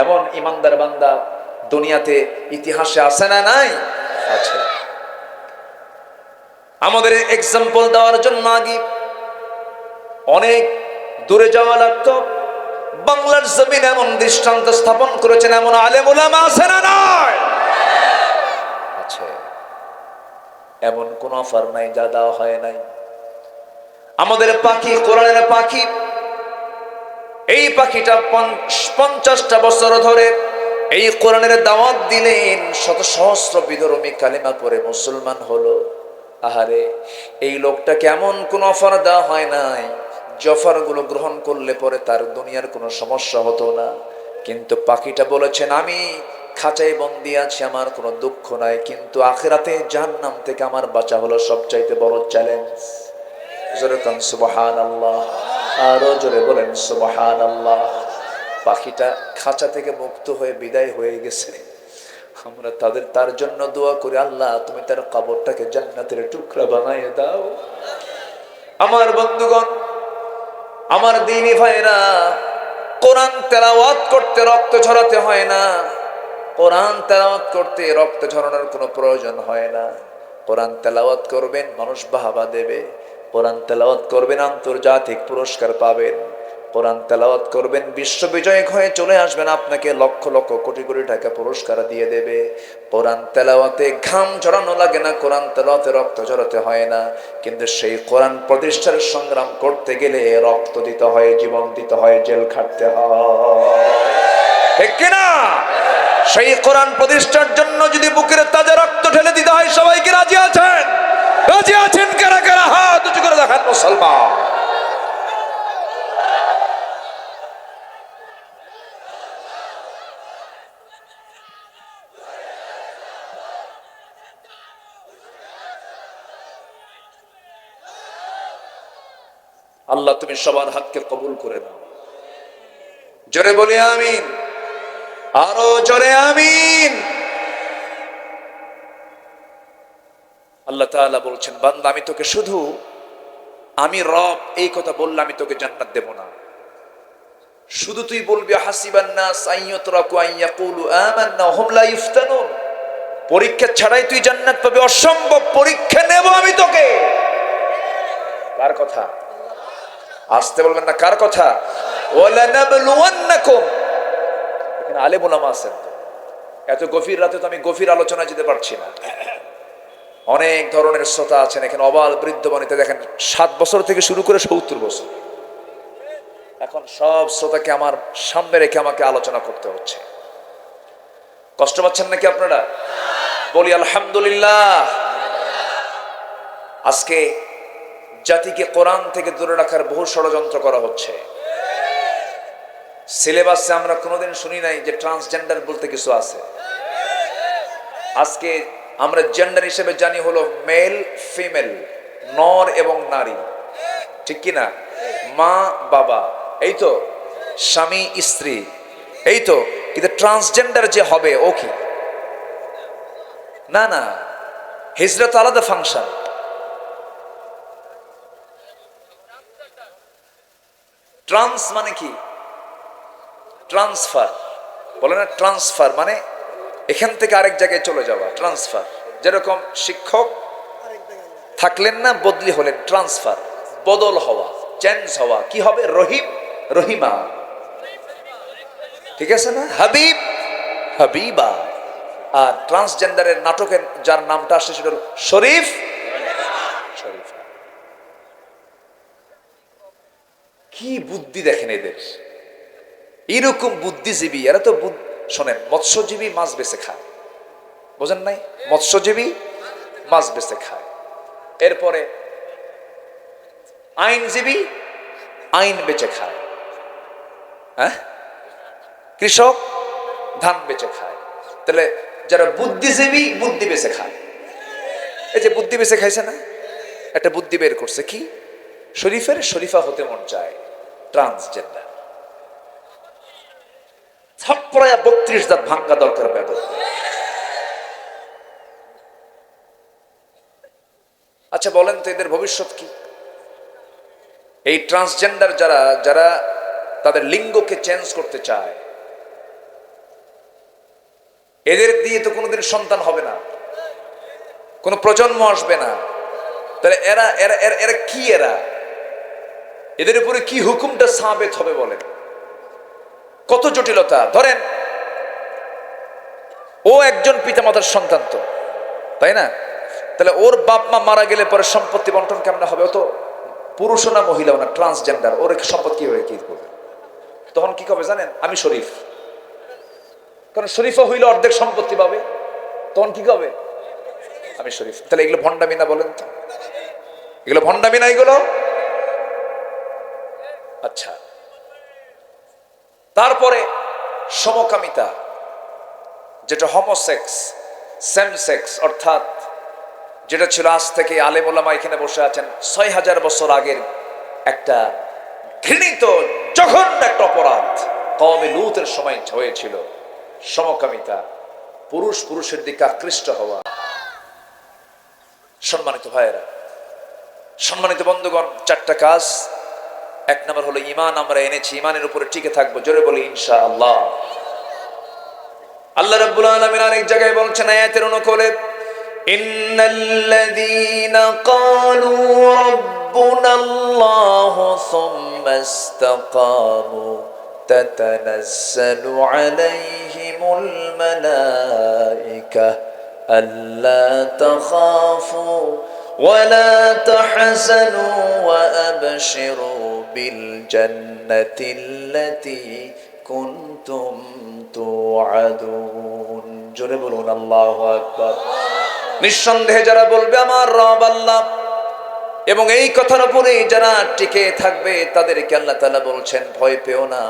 এমন ঈমানদার বান্দা দুনিয়াতে ইতিহাসে আছে না নাই? আছে। আমাদের এক্সাম্পল দেওয়ার জন্য আগে অনেক দূরে যাওয়া লাগতো। বাংলার জমিন এমন দৃষ্টান্ত স্থাপন করেছেন এমন আলেম উলামা আছে না নাই? আছে। এমন কোন অফার নাই যা দেওয়া হয় নাই। আমাদের পাখি, কোরআনের পাখি, এই পাখিটা 50টা বছর ধরে এই কোরআনের দাওয়াত দিলেন, শত সহস্র বিধর্মী কালিমা পড়ে মুসলমান হলো। আহারে, এই লোকটাকে এমন কোন অফার দেওয়া হয় নাই যে অফারগুলো গ্রহণ করলে পরে তার দুনিয়ার কোনো সমস্যা হতো না। কিন্তু পাখিটা বলেছেন আমি খাঁচায় বন্দি আছি, আমার কোনো দুঃখ নাই, কিন্তু আখিরাতে জাহান্নাম থেকে আমার বাঁচা হলো সবচাইতে বড় চ্যালেঞ্জ। জোরে বলেন সুবহানাল্লাহ, আরো জোরে বলেন সুবহানাল্লাহ। পাখিটা খাঁচা থেকে মুক্ত হয়ে বিদায় হয়ে গেছে। আমরা তার জন্য দোয়া করি, আল্লাহ তুমি তার কবরটাকে জান্নাতের টুকরা বানায় দাও। আমার বন্ধুগণ, আমার দ্বীনি ভাইরা, কোরআন তেলাওয়াত করতে রক্ত ঝরাতে হয় না। কোরআন তেলাওয়াত করতে রক্ত ঝরানোর কোনো প্রয়োজন হয় না। কোরআন তেলাওয়াত করবেন, মানুষ বাহবা দেবে। কোরআন তেলাওয়াত করবেন, আন্তর্জাতিক পুরস্কার পাবেন। কোরআন তেলাওয়াত করবেন, বিশ্ববিজয়ী হয়ে চলে আসবেন, আপনাকে লক্ষ লক্ষ কোটি কোটি টাকা পুরস্কার দিয়ে দেবে। কোরআন তেলাওয়াতে ঘাম ঝরানো লাগে না, কোরআন তেলাওয়াতে রক্ত ঝরাতে হয় না। কিন্তু সেই কোরআন প্রতিষ্ঠার সংগ্রাম করতে গেলে রক্ত দিতে হয়, জীবন দিতে হয়, জেল খাটতে হয়, ঠিক কিনা? সেই কোরআন প্রতিষ্ঠার জন্য যদি বুকের তাজা রক্ত ঢেলে দিতে হয়, সবাইকে রাজি আছেন? রাজি আছেন কারা কারা? হাত উঁচু করে দেখান মুসলমান। আল্লাহ তুমি সবার হাতকে কবুল করে নাও। জোরে বলি আমিন, আরো জোরে আমিন। আল্লাহ তাআলা বলছেন, বান্দা আমি তোকে শুধু আমি রব এই কথা বললে আমি তোকে জান্নাত দেব না। শুধু তুই বলবি হাসিবান নাস আইয়াতরাকু আইয়াকুলু আমান্না হুম লা ইফতানুন, পরীক্ষা ছাড়াই তুই জান্নাত পাবি। অসম্ভব, পরীক্ষা নেব আমি তোকে। কার কথা? আসতে বলবেন না, কার কথা? ওয়ালা নাবলুওয়ান্নাকুম। এখানে আলেম ওলামা আছেন, এত গভীর রাতে তো আমি গভীর আলোচনা যেতে পারছি না। অনেক ধরনের শ্রোতা আছেন এখানে, অবাল বৃদ্ধ বনিতা, দেখেন 7 বছর থেকে শুরু করে 70 বছর। এখন সব শ্রোতাকে আমার সামনে রেখে আমাকে আলোচনা করতে হচ্ছে। কষ্ট পাচ্ছেন নাকি আপনারা? বলি আলহামদুলিল্লাহ। আজকে জাতিকে কোরআন থেকে দূরে রাখার বহু ষড়যন্ত্র করা হচ্ছে। সিলেবাসে আমরা কোনোদিন শুনি নাই যে ট্রান্সজেন্ডার বলতে কিছু আছে। আজকে আমরা জেন্ডার হিসেবে জানি হলো মেল ফিমেল, নর এবং নারী। ঠিক কি না? মা বাবা, এই তো স্বামী স্ত্রী, এই তো। কিন্তু ট্রান্সজেন্ডার যে হবে ও কি? না না, হিজরত আলাদা ফাংশন। ট্রান্স মানে কি? ট্রান্সফার, বলে না? ট্রান্সফার মানে এখান থেকে আরেক জায়গায় চলে যাওয়া, ট্রান্সফার। যেরকম শিক্ষক থাকলেন না, বদলি হলেন, ট্রান্সফার, বদল হওয়া, চেঞ্জ হওয়া। কি হবে? রহিম, রহিমা, ঠিক আছে না? হাবিব, হাবিবা। আর ট্রান্সজেন্ডারের নাটকের যার নামটা আসছে সেটা হল শরীফ, শরীফা। কি বুদ্ধি দেখেন এদের, এরকম বুদ্ধিজীবী এরা তো। শোনেন, মৎস্যজীবী মাছ বেচে খায়, বোঝেন নাই? মৎস্যজীবী মাছ বেচে খায়। এরপরে আইনজীবী আইন বেচে খায়, হ্যাঁ? কৃষক ধান বেচে খায়। তাহলে যারা বুদ্ধিজীবী বুদ্ধি বেচে খায়। এই যে বুদ্ধি বেচে খাইছে না, একটা বুদ্ধি বের করছে কি? শরীফের শরীফা হতে মন চায়, ট্রান্সজেন্ডার। 32 দাঁত ভাঙ্গা দরকার বেদর। আচ্ছা বলেন তো এদের ভবিষ্যৎ কি? এই ট্রান্সজেন্ডার যারা যারা তাদের লিঙ্গকে চেঞ্জ করতে চায়, এদের দিয়ে তো কোনোদিন সন্তান হবে না, কোনো প্রজন্ম আসবে না। তাহলে এরা এরা এরা কি? এদের উপরে কি হুকুমটা সাবেত হবে বলেন? কত জটিলতা। ধরেন ও একজন পিতামাতার সন্তান তো, তাই না? তাহলে ওর বাপ মা মারা গেলে পরে সম্পত্তি বন্টন কেমন হবে? ও তো পুরুষ না মহিলাও না, ট্রান্সজেন্ডার। ওর সম্পত্তি কিভাবে কি করবে? তখন কি হবে জানেন? আমি শরীফ। কারণ শরীফা হইলে অর্ধেক সম্পত্তি পাবে। তখন কি হবে? আমি শরীফ। তাহলে এগুলো ভণ্ডামি না বলেন তো? এগুলো ভণ্ডামি না এগুলো? আচ্ছা, তারপরে সমকামিতা, যেটা হোমোসেক্স, সেম সেক্স, অর্থাৎ যেটা ছিল আজ থেকে আলেম ওলামা এখানে বসে আছেন 6000 বছর আগের একটা ঘৃণিত জঘন্য একটা অপরাধ কওমে লূতের সময় হয়েছিল। সমকামিতা, পুরুষ পুরুষের দিকে আকৃষ্ট হওয়া। সম্মানিত ভাইয়েরা, সম্মানিত বন্ধুগণ, 4টা কাজ। 1 নম্বর হলো ঈমান আমরা এনেছি, ঈমানের উপরে টিকে থাকবো। জোরে বলি ইনশাআল্লাহ। আল্লাহ রাব্বুল আলামিন আরেক জায়গায় বলছেন আয়াতের অনুকূলে, ইন্নাল্লাযীনা ক্বালু রাব্বুনাল্লাহু সুম্মা ইসতাকামু তাতানাজ্জালু আলাইহিমুল মালায়েকা আল্লা তাখাফু ولا تحزنوا وأبشروا بالجنة التي كنتم توعدون জোরে বলুন আল্লাহু আকবার। নিঃসন্দেহে যারা বলবে আমার রব আল্লাহ, এবং এই কথার উপরে যারা টিকে থাকবে তাদেরকে আল্লাহ তাআলা বলছেন ভয় পেও না,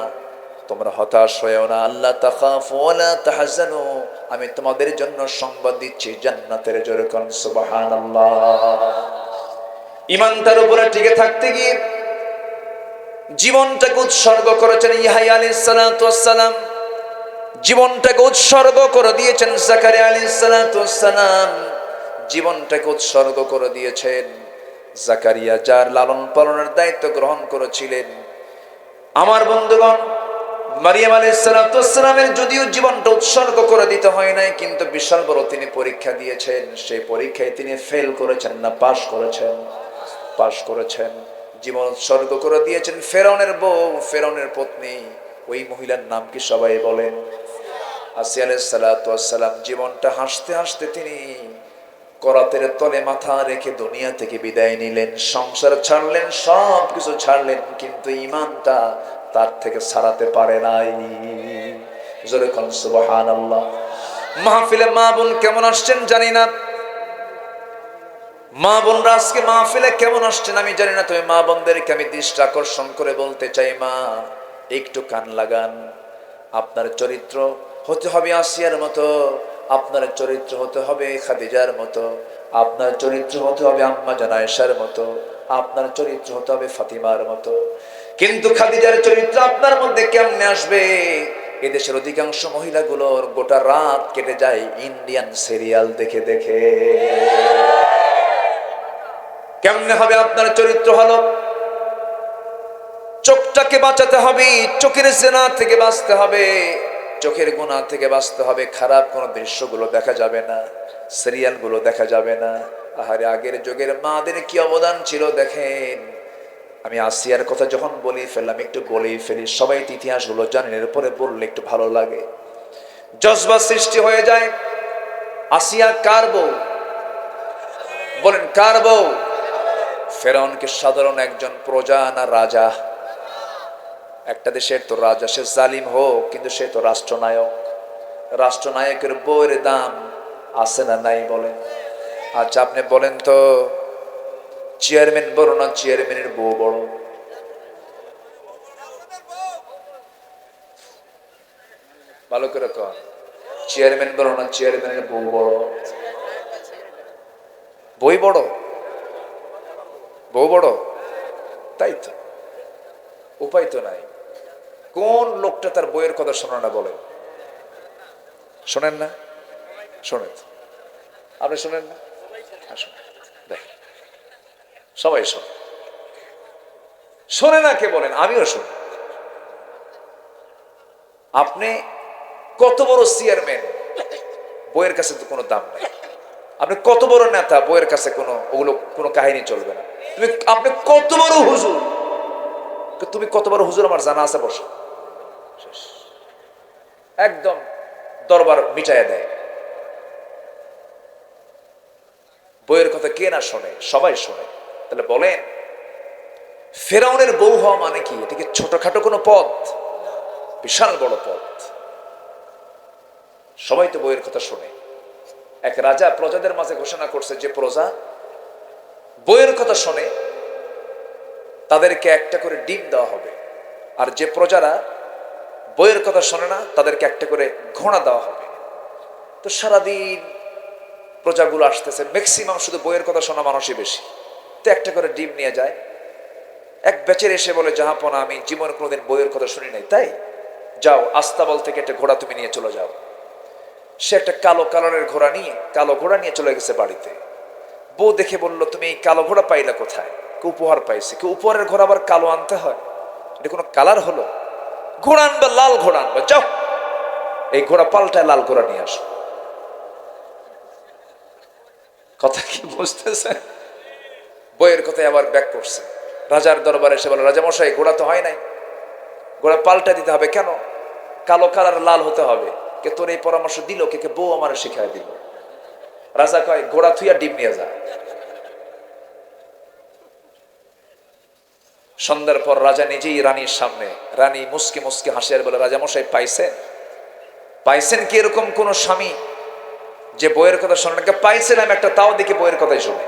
তোমরা হতাশ হয়েও না। আল্লাহ তাখাফু ওয়ালা তাহজানু, আমি তোমাদের জন্য সংবাদ দিচ্ছি জান্নাতের। জোরে কোন সুবহানাল্লাহ। ঈমানটার উপরে টিকে থাকতে গিয়ে জীবনটাকে উৎসর্গ করেছেন ইয়াহইয়া আলাইহিস সালাতু ওয়াস সালাম, জীবনটাকে উৎসর্গ করে দিয়েছেন জাকারিয়া আলাইহিস সালাতু ওয়াস সালাম, জীবনটাকে উৎসর্গ করে দিয়েছেন জাকারিয়া, যার লালন পালনের দায়িত্ব গ্রহণ করেছিলেন। আমার বন্ধুগণ, মারিয়াম আলাইহিস সালাতু ওয়াস সালামের যদিও জীবনটা উৎসর্গ করে দিতে হয় নাই, কিন্তু বিশাল বড় তিনি পরীক্ষা দিয়েছেন। সেই পরীক্ষায় তিনি ফেল করেছেন না পাশ করেছেন? পাশ করেছেন। জীবন উৎসর্গ করে দিয়েছেন ফেরাউনের বউ, ফেরাউনের পত্নী। ওই মহিলার নাম কি সবাই বলেন? আসিয়া আলাইহিস সালাতু ওয়াস সালাম। জীবনটা হাসতে হাসতে তিনি করাতের তলে মাথা রেখে দুনিয়া থেকে বিদায় নিলেন। সংসার ছাড়লেন, সব কিছু ছাড়লেন, কিন্তু ঈমানটা তার থেকে ছাড়াতে পারে নাই। জোরে কোন সুবহানাল্লাহ। মাহফিলে মা বোন কেমন আসছেন জানি না, মা বোনরা আজকে মাহফিলে কেমন আসছেন আমি জানি না। তবে মা বোনদেরকে আমি দৃষ্টি আকর্ষণ করে বলতে চাই, মা একটু কান লাগান। আপনার চরিত্র হতে হবে আসিয়ার মতো, আপনার চরিত্র হতে হবে খাদিজার মতো, আপনার চরিত্র হতে হবে আম্মা জান আয়েশার মতো, আপনার চরিত্র হতে হবে ফাতিমার মতো। কিন্তু খাদিজার চরিত্র আপনার মধ্যে কেমনে আসবে? এদেশের অধিকাংশ মহিলাগুলোর গোটা রাত কেটে যায় ইন্ডিয়ান সিরিয়াল দেখে দেখে। কেমনে হবে আপনার চরিত্র? হলো চোখটাকে বাঁচাতে হবে, চোখের জেনা থেকে বাঁচতে হবে, চোখের গুনাহ থেকে বাঁচতে হবে। খারাপ কোন দৃশ্যগুলো দেখা যাবে না, সিরিয়ালগুলো দেখা যাবে না। আহারে, আগের যুগের মাদের কি অবদান ছিল দেখেন। আমি আসিয়ার কথা যখন বলি ফেললাম, একটু বলেই ফেলি, সবাই ইতিহাসগুলো জানেন, এরপরে বললে একটু ভালো লাগে, জজবা সৃষ্টি হয়ে যায়। আসিয়া কার বউ? বলেন কার বউ? ফেরাউনকে সাধারণ একজন প্রজা না রাজা? একটা দেশের তো রাজা, সে জালিম হোক কিন্তু সে তো রাষ্ট্রনায়ক। রাষ্ট্রনায়কের বউয়ের দাম আছে না নাই বলেন? আচ্ছা আপনি বলেন তো, চেয়ারম্যান বড় না চেয়ারম্যানের বউ বড়? ভালো করে কন, চেয়ারম্যান বড় না চেয়ারম্যানের বউ বড়? বই বড়, বউ বড়, তাই তো। উপায় তো নাই। কোন লোকটা তার বইয়ের কথা শোনে না বলেন? শোনেন না? শোনেন, আপনি শোনেন না? দেখ, সবাই শোনে, শোনে না কে বলেন? আমিও শুনি। আপনি কত বড় চেয়ারম্যান, বইয়ের কাছে তো কোনো দাম নাই। আপনি কত বড় নেতা, বইয়ের কাছে ওগুলো কোনো কাহিনী চলবে না। আপনি কত বড় হুজুর, তুমি কত বড় হুজুর আমার জানা আছে, বসো, একদম দরবার মিটাইয়া দেয়। বইয়ের কথা কে না শোনে? সবাই শোনে। তাহলে বলেন, ফেরাউনের বউ হওয়া মানে কি? এটা কি ছোটখাটো কোনো পদ? বিশাল বড় পদ। সবাই তো বইয়ের কথা শোনে। এক রাজা প্রজাদের মাঝে ঘোষণা করছে, যে প্রজা বইয়ের কথা শোনে তাদেরকে একটা করে ডিম দেওয়া হবে, আর যে প্রজারা বইয়ের কথা শোনে না তাদেরকে একটা করে ঘোড়া দেওয়া হবে। তো সারাদিন প্রজাগুলো আসতেছে, ম্যাক্সিমাম শুধু বইয়ের কথা শোনা মানুষই বেশি। তো একটা করে ডিম নিয়ে যায়। এক বেচের এসে বলে, জাহাপনা আমি জীবনে কোনোদিন বইয়ের কথা শুনি নাই, তাই যাও আস্তাবল থেকে একটা ঘোড়া তুমি নিয়ে চলে যাও। সে একটা কালো কালারের ঘোড়া নিয়ে চলে গেছে বাড়িতে। বউ দেখে বলল, তুমি এই কালো ঘোড়া পাইলা কোথায়? কেউ উপহার পাইছে। কেউ উপহারের ঘোড়া আবার কালো আনতে হয়? এটা কোনো কালার হলো? ঘোড়া আনবা, লাল ঘোড়া আনবা, যাও এই ঘোড়া পাল্টায় লাল ঘোড়া নিয়ে আসো। কথা কি বুঝতেছে? বইয়ের কথায় আবার ব্যাক করছে। রাজার দরবারে এসে বলে, রাজা মশাই ঘোড়া তো হয় নাই, ঘোড়া পাল্টা দিতে হবে। কেন? কালো কালার লাল হতে হবে। কে তোর এই পরামর্শ দিল? কে? বউ আমার শিখাই দিল। রাজা কয়, ঘোড়া থুইয়া ডিম নিয়ে যা। সন্ধ্যার পর রাজা নিজেই রানীর সামনে, রানী মুসকে মুসকে হাসে আর বলে, রাজা মশাই পাইছেন কি এরকম কোন স্বামী যে বইয়ের কথা শোনে না? পাইছিলাম একটা, তাও দেখি বইয়ের কথাই শোনে।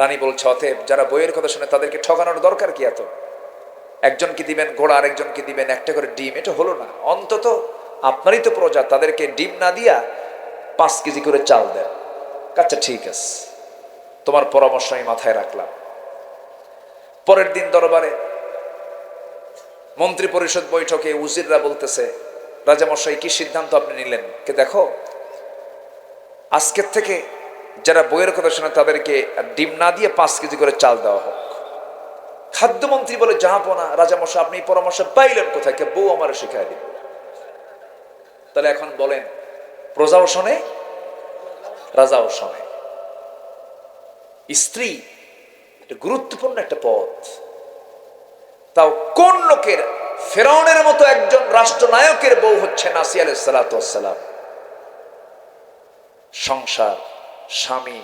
রানী বলছে, অতএব যারা বইয়ের কথা শোনে তাদেরকে ঠকানোর দরকার কি এত? একজনকে দিবেন ঘোড়া, আরেকজনকে দিবেন একটা করে ডিম, এটা হলো না? অন্তত আপনারই তো প্রজা, তাদেরকে ডিম না দিয়া 5 কেজি করে চাল দেন। আচ্ছা ঠিক আছে, তোমার পরামর্শ আমি মাথায় রাখলাম। পরের দিন দরবারে মন্ত্রী পরিষদ বৈঠকে উজিররা বলতেছে, রাজামশাই কি সিদ্ধান্ত আপনি নিলেন? কে দেখো, আজকের থেকে যারা বইয়ের কথা শোনে তাদেরকে ডিম না দিয়ে 5 কেজি করে চাল দেওয়া হোক। খাদ্যমন্ত্রী বলে, জাহাপনা রাজামশাই আপনি পরামর্শ পাইলেন কোথায়? কে? বউ আমার শিখাই দিল। তাহলে এখন বলেন, প্রজাও শোনে, রাজাও শোনে। স্ত্রী এটা গুরুত্বপূর্ণ একটা পদ। তাও কোন লোকের? ফেরাউনের মতো একজন রাষ্ট্রনায়কের বউ হচ্ছে আসিয়া আলাইহিস সালাতু ওয়াস সালাম। সংসার, স্বামী,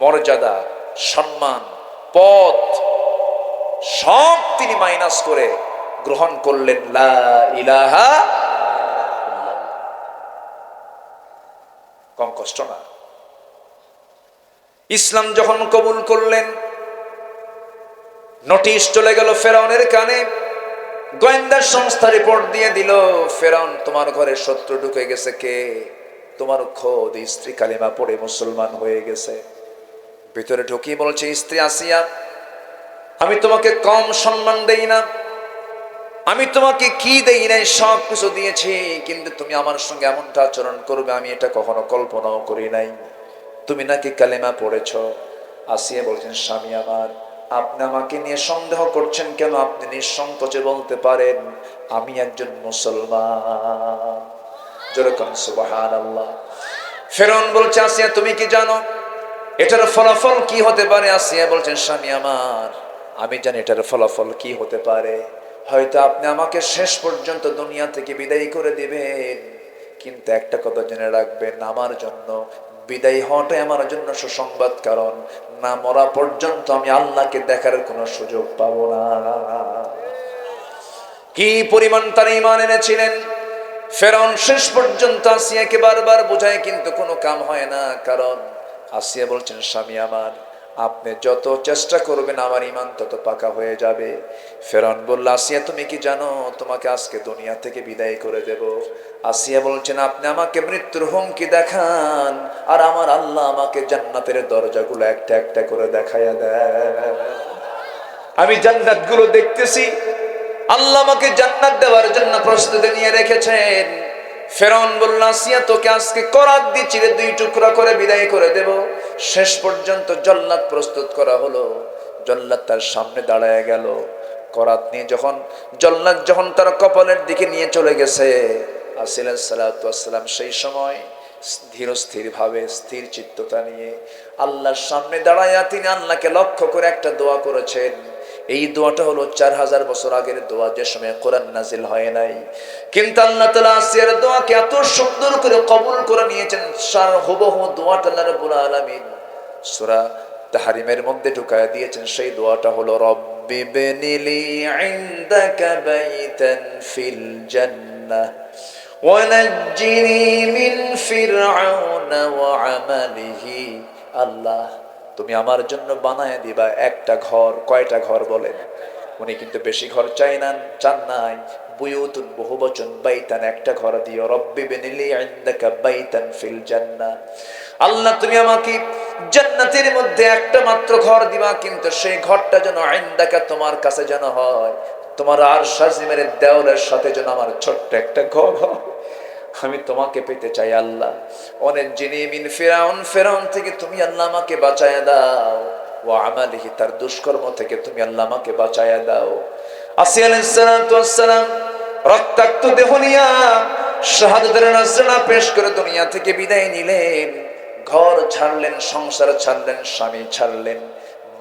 মর্যাদা, সম্মান, পদ সব তিনি মাইনাস করে গ্রহণ করলেন লা ইলাহা ইল্লাল্লাহ। কম কষ্ট না? ইসলাম যখন কবুল করলেন, নোটিশ চলে গেল ফেরাউনের কানে। গোয়েন্দা সংস্থা রিপোর্ট দিয়ে দিল, ফেরাউন তোমার ঘরে শত্রু ঢুকে গেছে। কে? তোমার খোদ স্ত্রী কালিমা পড়ে মুসলমান হয়ে গেছে। ভিতরে ঢুকিয়ে বলছে, স্ত্রী আসিয়া, আমি তোমাকে কম সম্মান দেই না, আমি তোমাকে কি দেই নাই, সব কিছু দিয়েছি, কিন্তু তুমি আমার সঙ্গে এমনটা আচরণ করবে আমি এটা কখনো কল্পনাও করি নাই। তুমি নাকি কালেমা পড়েছ। আসিয়া বলছেন, স্বামী আমার, আপনি আমাকে নিয়ে সন্দেহ করছেন কেন? আপনি নিঃসংকোচে বলতে পারেন আমি একজন মুসলমান। যেরকম সুবহানাল্লাহ। ফেরাউন বলছে, আসিয়া তুমি কি জানো এটার ফলাফল কি হতে পারে? আসিয়া বলছেন, স্বামী আমার, আমি জানি এটার ফলাফল কি হতে পারে। হয়তো আপনি আমাকে শেষ পর্যন্ত দুনিয়া থেকে বিদায় করে দিবেন, কিন্তু একটা কথা জেনে রাখবেন, আমার জন্য বিদায় হওয়াটাই আমার জন্য সুসংবাদ, কারণ না মরা পর্যন্ত আমি আল্লাহকে দেখার কোনো সুযোগ পাবো না। কি পরিমাণ তার ঈমান এনেছিলেন! ফেরাউন শেষ পর্যন্ত আসিয়াকে বারবার বোঝায়, কিন্তু কোনো কাম হয় না। কারণ আসিয়া বলছেন, স্বামী আমার, আপনি যত চেষ্টা করবেন আমার ঈমান তত পাকা হয়ে যাবে। ফেরাউন বলল, আসিয়া তুমি কি জানো তোমাকে আজকে দুনিয়া থেকে বিদায় করে দেব। আসিয়া বলছেন, আপনি আমাকে মৃত্যুর হুমকি দেখান, আর আমার আল্লাহ আমাকে জান্নাতের দরজাগুলো একটা একটা করে দেখাইয়া দেয়। আমি জান্নাতগুলো দেখতেছি, আল্লাহ আমাকে জান্নাত দেওয়ার জন্য প্রস্তুতি নিয়ে রেখেছেন। ফেরাউন বলল, আসিয়া তোকে আজকে করাত দিয়ে চিরে দুই টুকরা করে বিদায় করে দেব। শেষ পর্যন্ত জল্লাদ প্রস্তুত করা হলো। জল্লাদ তার সামনে দাঁড়ায় গেল। করাত নিয়ে জল্লাদ যখন তার কপালের দিকে নিয়ে চলে গেছে, আসিয়া সালাতু ওয়াসসালাম সেই সময় ধীর স্থির ভাবে, স্থির চিত্ততা নিয়ে আল্লাহর সামনে দাঁড়ায়া তিনি আল্লাহকে লক্ষ্য করে একটা দোয়া করেছেন। এই দোয়াটা হলো 4000 বছর আগের দোয়া, যে সময় কোরআন নাজিল হয় নাই। কিন্তু আল্লাহ তাআলা আসিয়ার দোয়াকে এত সুন্দর করে কবুল করে নিয়েছেন, হুবহু দোয়াটা আল্লাহ রাব্বুল আলামিন সূরা তাহরিমের মধ্যে ঢুকায়া দিয়েছেন। সেই দোয়াটা হলো, রব্বি বিনিলি ইনদাকা বাইতান ফিল জান্নাহ ওয়া নাজ্জিনি মিন ফিরআউনা ওয়া আমালিহি। আল্লাহ তুমি আমার জন্য বানায় দিবা একটা ঘর। কয়টা ঘর বলেন? উনি কিন্তু বেশি ঘর চান নাই। বুয়ুতুন বহুবচন, বাইতান একটা ঘর দিও। রব্বি বিনিলি ইনদাকা বাইতান ফিল জান্নাহ, আল্লাহ তুমি আমাকে জান্নাতের মধ্যে একটা মাত্র ঘর দিবা, কিন্তু সেই ঘরটা যেন ইনদাকা তোমার কাছে যেন হয়, তোমার আরশ আজিমের দেওয়ালের সাথে যেন আমার ছোট্ট একটা ঘর হয়। আমি তোমাকে পেতে চাই আল্লাহ। অনেক যিনি মিন ফিরাউন, ফেরাউন থেকে তুমি আল্লাহ আমাকে বাঁচায়া দাও। ওয়া আমালিহি, তার দুষ্কর্ম থেকে তুমি আল্লাহ আমাকে বাঁচায়া দাও। আসিয়া আলাইহিস সালাতু ওয়াস সালাম রক্তাক্ত দেহ নিয়া শাহাদাতের নজরানা পেশ করে দুনিয়া থেকে বিদায় নিলেন। ঘর ছাড়লেন, সংসার ছাড়লেন, স্বামী ছাড়লেন,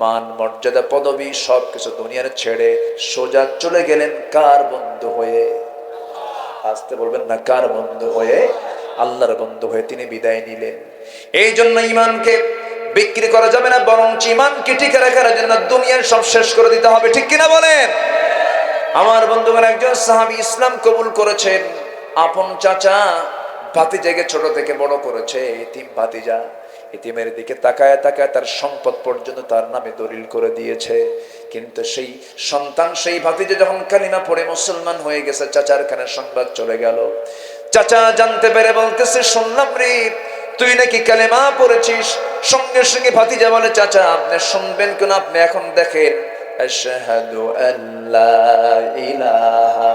মান মর্যাদা পদবী সবকিছু দুনিয়ার ছেড়ে সোজা চলে গেলেন কার বন্ধু হয়ে? আসতে বলবেন না, কার বন্ধু হয়ে? আল্লাহর বন্ধু হয়ে তিনি বিদায় নিলেন। এই জন্য ঈমানকে বিক্রি করা যাবে না, বরং ঈমানকে টিকে রাখার জন্য দুনিয়ার সব শেষ করে দিতে হবে। ঠিক কিনা বলেন? আমার বন্ধুগণ, একজন সাহাবী ইসলাম কবুল করেছেন। আপন চাচা ভাতিজাকে ছোট থেকে বড় করেছে, এতিম ভাতিজা। এতিমের দিকে তাকায় তাকায় তার সম্পদ পর্যন্ত তার নামে দলিল করে দিয়েছে। কিন্তু সেই সন্তান, সেই ভাতিজা যখন কালিমা পড়ে মুসলমান হয়ে গেছে, চাচার কানে সংবাদ চলে গেল। চাচা জানতে পেরে বলতেছে, শুনলাম রে তুই নাকি কালেমা পড়েছিস। সঙ্গে সঙ্গে ভাতিজা বলে, চাচা আপনি শুনবেন কেন? আপনি এখন দেখেন, আশহাদু আল্লা ইলাহা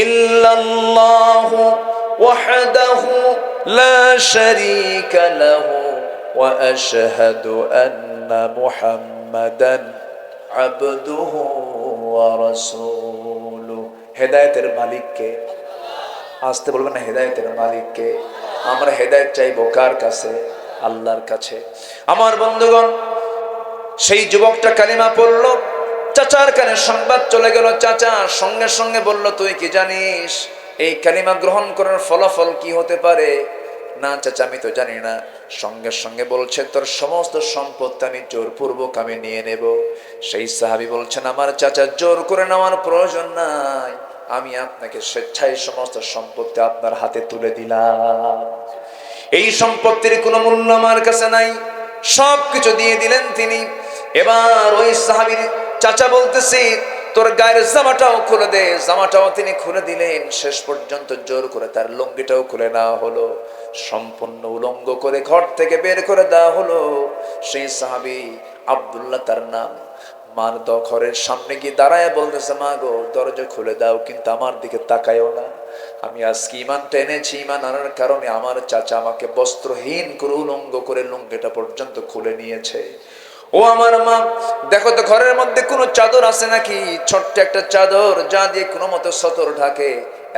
ইল্লাল্লাহু ওয়াহদাহু লা শারীকা লাহু ওয়া আশহাদু আন্না মুহাম্মাদান আবদুহু ওয়া রাসূলুহু। হেদায়েতের মালিক কে? আসতে বলবেন না, হেদায়েতের মালিক কে? আমরা হেদায়েত চাইবো কার কাছে? আল্লাহর কাছে। আমার বন্ধুগণ, সেই যুবকটা কালিমা পড়ল, চাচার কানে সংবাদ চলে গেল। চাচা সঙ্গে সঙ্গে বলল, তুই কি জানিস এই কালিমা গ্রহণ করার ফলাফল কি হতে পারে? না চাচা, আমি তো জানি না। সঙ্গে সঙ্গে বলছে, তোর সমস্ত সম্পত্তি আমি জোরপূর্বক আমি নিয়ে নেব। সেই সাহাবী বলছেন, আমার চাচা জোর করে নেওয়ার প্রয়োজন নাই, আমি আপনাকে স্বেচ্ছায় সমস্ত সম্পত্তি আপনার হাতে তুলে দিলাম। এই সম্পত্তির কোনো মূল্য আমার কাছে নাই, সবকিছু দিয়ে দিলেন তিনি। এবার ওই সাহাবীর চাচা বলতেছে, তোর গায়ের জামাটাও খুলে দে। জামাটাও তিনি খুলে দিলেন। শেষ পর্যন্ত জোর করে তার লুঙ্গিটাও খুলে নেওয়া হলো। সম্পূর্ণ উলঙ্গ করে ঘর থেকে বের করে দেওয়া হলো। সেই সাহাবী আব্দুল্লাহ তার নাম। মার ঘরের সামনে গিয়ে দাঁড়ায় বলতেছে, মা গো দরজা খুলে দাও, কিন্তু আমার দিকে তাকায়ও না। আমি আজকে ঈমানটা এনেছি, ঈমান আনার কারণে আমার চাচা আমাকে বস্ত্রহীন করে উলঙ্গ করে লুঙ্গিটা পর্যন্ত খুলে নিয়েছে। ও আমার মা, দেখো তো ঘরের মধ্যে কোনো চাদর আছে নাকি, ছোট্ট একটা চাদর যা দিয়ে কোনো মতো সতর ঢাকে।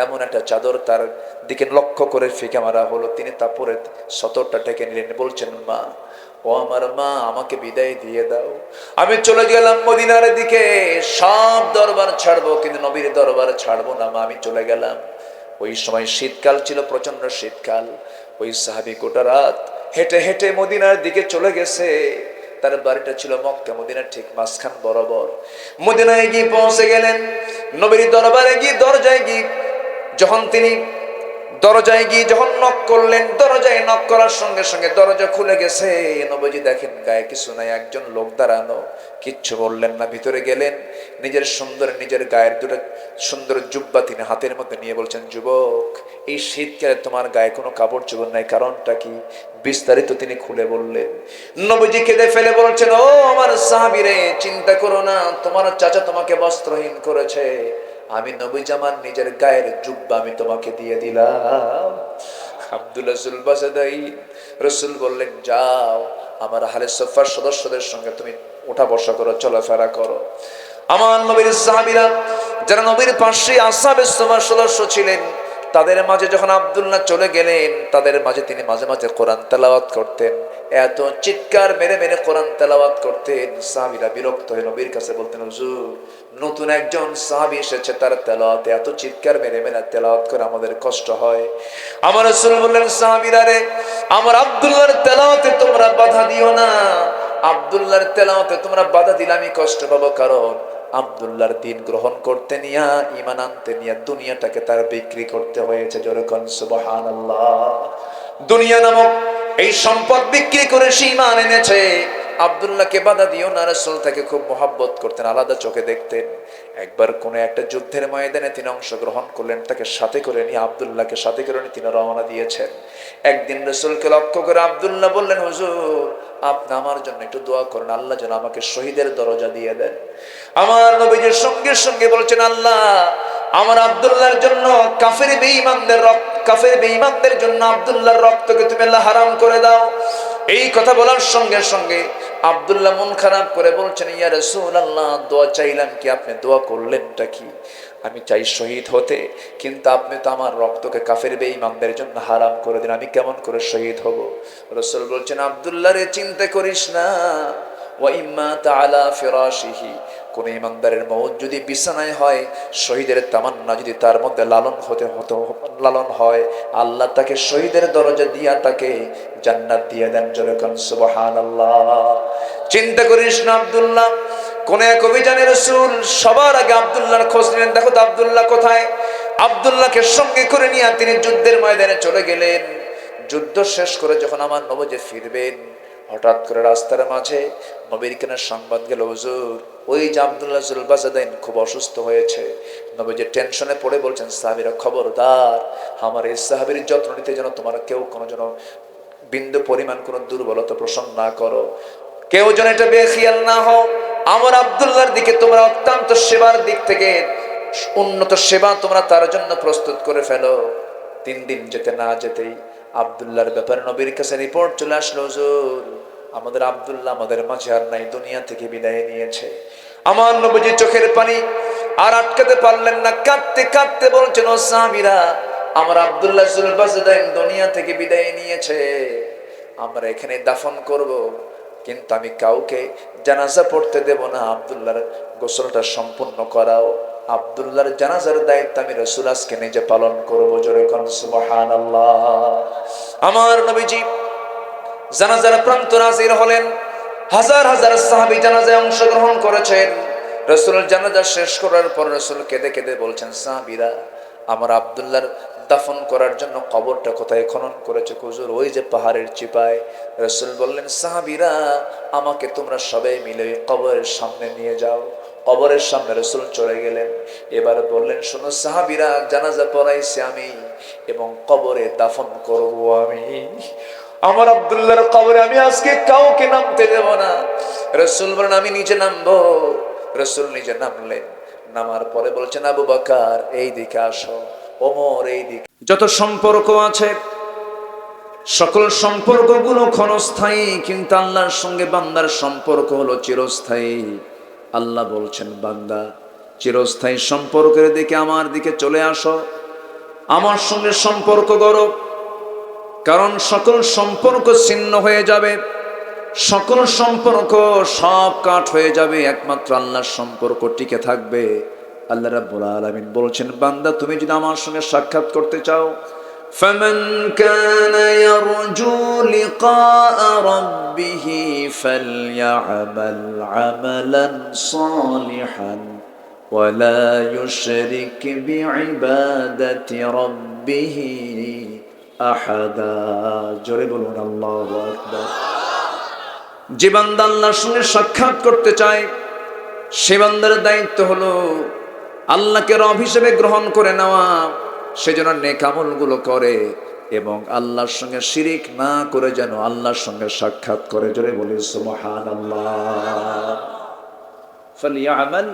এমন একটা চাদর তার দিকে লক্ষ্য করে ফিকে মারা হলো। তিনি তা পরে সতরটা ঢেকে নিলেন। বলছেন, মা, ও আমার মা, আমাকে বিদায় দিয়ে দাও। আমি চলে গেলাম মদিনার দিকে। সব দরবার ছাড়বো, কিন্তু নবীর দরবার ছাড়বো না মা, আমি চলে গেলাম। ওই সময় শীতকাল ছিল, প্রচন্ড শীতকাল। ওই সাহাবী গোটা রাত হেঁটে হেঁটে মদিনার দিকে চলে গেছে। তার বাড়িটা ছিল মক্কা মদিনার ঠিক মাঝখান বরাবর। মদিনায় গিয়ে পৌঁছে গেলেন। নবীর দরবারে গিয়ে দরজায় গিয়ে যখন নক করলেন, দরজায় নক করার সঙ্গে সঙ্গে দরজা খুলে গেছে। নবীজি দেখেন গায়ে কিছু নাই, একজন লোক দাঁড়ানো। কিচ্ছু বললেন না, ভিতরে গেলেন। নিজের গায়ের দুটো সুন্দর জুব্বা তিনি হাতের মধ্যে নিয়ে বলছেন, যুবক, এই শীতকালে তোমার গায়ে কোনো কাপড় চোপড় নাই, কারণটা কি? বিস্তারিত তিনি খুলে বললেন। নবীজি কেঁদে ফেলে বলছেন, ও আমার সাহাবীরে, চিন্তা করো না, তোমার চাচা তোমাকে বস্ত্রহীন করেছে। আমি নবীজি আমার নিজের গায়ের জুব্বা আমি তোমাকে দিয়ে দিলাম। আব্দুল্লাহ জুলবাসাদাই রাসূল বললেন, যাও আমার আহলে সুফার সদস্যদের সঙ্গে তুমি ওঠা বসা করো, চলাফেরা করো। আমার নবীর সাহাবীরা যারা নবীর পাশে আসহাবে সুফার সদস্য ছিলেন, তাদের মাঝে যখন আব্দুল্লাহ চলে গেলেন, তাদের মাঝে তিনি মাঝে মাঝে কোরআন তেলাওয়াত করতেন। এত চিৎকার মেরে মেরে কোরআন তেলাওয়াত করতেন, সাহাবীরা বিরক্ত হয়ে নবীর কাছে বলতেন, হুজুর, নতুন একজন সাহাবী এসেছে, তার তেলাওয়াতে এত চিৎকার মেরে মেরে তেলাওয়াত করে আমাদের কষ্ট হয়। আমার রাসূল বললেন, সাহাবীরা রে, আমার আব্দুল্লাহর তেলাওয়াতে তোমরা বাধা দিও না। আব্দুল্লাহর তেলাওয়াতে তোমরা বাধা দিলে আমি কষ্ট পাবো, কারণ আব্দুল্লাহর দিন গ্রহণ করতে নিয়া, ঈমান আনতে নিয়া দুনিয়াটাকে তার বিক্রি করতে হয়েছে। যেরকম সুবহানাল্লাহ, দুনিয়া নামক এই সম্পদ বিক্রি করে সে ঈমান এনেছে। আব্দুল্লাহকে বাধা দিও না। রাসূল তাকে খুব মহব্বত করতেন, আলাদা চোখে দেখতেন। একবার কোন একটা যুদ্ধের ময়দানে তিনি অংশগ্রহণ করলেন, তাকে সাথে করে নিয়ে, আব্দুল্লাহকে সাথে করে নিয়ে তিনি রওনা দিয়েছেন। একদিন রাসূলকে লক্ষ্য করে আব্দুল্লাহ বললেন, হুজুর, আপনি আমার জন্য একটু দোয়া করেন, আল্লাহ যেন আমাকে শহীদের দরজা দিয়ে দেন। আমার নবীজির সঙ্গে সঙ্গে বলছেন, আল্লাহ আমার আব্দুল্লাহর জন্য কাফের বেঈমানদের জন্য আব্দুল্লাহর রক্তকে তুমি আল্লাহ হারাম করে দাও। এই কথা বলার সঙ্গে সঙ্গে আব্দুল্লাহ মন খারাপ করে বলছেন, ইয়া রাসূলুল্লাহ, দোয়া চাইলাম কি, আপনি দোয়া করলেনটা কি? আমি চাই শহীদ হতে, কিন্তু আপনি তো আমার রক্তকে কাফের বেঈমানদের জন্য হারাম করে দিন, আমি কেমন করে শহীদ হব? রাসূল বলছেন, আব্দুল্লাহ রে, চিন্তা করিস না। ওয়া ইম্মা তাআলা ফিরাশিহি, কোন ইমানদারের মওত যদি বিছানায় হয়, শহীদের তামান্না যদি তার মধ্যে লালন হয়, আল্লাহ তাকে শহীদের দরজা দিয়া তাকে জান্নাত দিয়ে দেন। যেরকম সুবহানাল্লাহ। চিন্তা করিস না আব্দুল্লাহ। কোন এক অভিযানে রাসূল সবার আগে আব্দুল্লাহর খোঁজ নিলেন, দেখো তো আব্দুল্লাহ কোথায়। আব্দুল্লাহকে সঙ্গে করে নিয়ে তিনি যুদ্ধের ময়দানে চলে গেলেন। যুদ্ধ শেষ করে যখন আমার নবী ফিরবেন, হঠাৎ করে রাস্তার মাঝে নবীর কেনার সংবাদ গেল, হুজুর, ওই যে আব্দুল্লাহ জুলবাসাদাইন খুব অসুস্থ হয়েছে। নবীজি টেনশনে পড়ে বলছেন, সাহাবীরা, খবরদার, আমার এই সাহাবীর যত্ন নিতে যেন তোমার কেউ কোনো যেন বিন্দু পরিমাণ কোনো দুর্বলতা পোষণ না করো, কেউ যেন এটা বেখেয়াল না হও। আমার আব্দুল্লাহর দিকে তোমরা অত্যন্ত সেবার দিক থেকে উন্নত সেবা তোমরা তার জন্য প্রস্তুত করে ফেলো। 3 দিন যেতে না যেতেই আব্দুল্লাহর ব্যাপারে নবীর কাছে রিপোর্ট চলে আসলো, হুজুর, আমাদের আব্দুল্লাহ আমাদের মাঝে আর নাই, দুনিয়া থেকে বিদায় নিয়েছে। আমার নবীজি চোখের পানি আর আটকাতে পারলেন না, কাঁদতে কাঁদতে বলছেন, ও সাহাবীরা, আমার আব্দুল্লাহ জুলবাসাদাইন দুনিয়া থেকে বিদায় নিয়েছে, আমরা এখানে দাফন করব, কিন্তু আমি কাউকে জানাজা পড়তে দেব না। আব্দুল্লাহর গোসলটা সম্পূর্ণ করাও। আব্দুল্লাহর জানাজার দায়িত্ব আমি রাসূল আজকে নিজে পালন করব। জোরে কোন সুবহানাল্লাহ। আমার নবীজি জানাজার প্রান্তর হাজির হলেন। হাজার হাজার সাহাবী জানাজায় অংশগ্রহণ করেছেন। রাসূল জানাজা শেষ করার পর রাসূল কেঁদে কেঁদে বলছেন, সাহাবীরা, আমার আব্দুল্লাহর দাফন করার জন্য কবরটা কোথায় খনন করেছে? হুজুর, ওই যে পাহাড়ের চিপায়। রাসূল বললেন, সাহাবীরা, আমাকে তোমরা সবাই মিলে কবরের সামনে নিয়ে যাও। কবরের সামনে রাসূল চলে গেলেন। এবার বললেন, শোনো সাহাবীরা, জানাজা পড়াইছি আমি এবং কবরে দাফন করব আমি। আমার আব্দুল্লাহর কবরে আমি আজকে কাউকে নামতে দেব না। রাসূল বলেন, আমি নিজে নামবো। রাসূল নিজে নামলেন। নামার পরে বলছেন, আবু বকর এই দিকে আসো, ওমর এই দিকে। যত সম্পর্ক আছে সকল সম্পর্কগুলো ক্ষণস্থায়ী, কিন্তু আল্লাহর সঙ্গে বান্দার সম্পর্ক হলো চিরস্থায়ী। আল্লাহ বলছেন, বান্দা চিরস্থায়ী সম্পর্কের দিকে আমার দিকে চলে আসো, আমার সঙ্গে সম্পর্ক করো। কারণ সকল সম্পর্ক ছিন্ন হয়ে যাবে, সকল সম্পর্ক সব কাট হয়ে যাবে, একমাত্র আল্লাহর সম্পর্ক টিকে থাকবে। আল্লাহ রাব্বুল আলামিন বলছেন, বান্দা তুমি যদি আমার সঙ্গে সাক্ষাৎ করতে চাও, فمن كان يرجو لقاء ربه فليعمل عملا صالحا ولا يشرك بعبادة ربه أحدا। জোরে বলুন আল্লাহু আকবার। যে বান্দা আল্লাহর সঙ্গে সাক্ষাৎ করতে চায়, সে বান্দার দায়িত্ব হলো আল্লাহকে রব হিসেবে গ্রহণ করে নেওয়া, সেজন্য নেক আমলগুলো করে এবং আল্লাহর সঙ্গে শিরিক না করে যেন আল্লাহর সঙ্গে সাক্ষাৎ করে। জোরে বলি সুবহানাল্লাহ। ফালিয়ামাল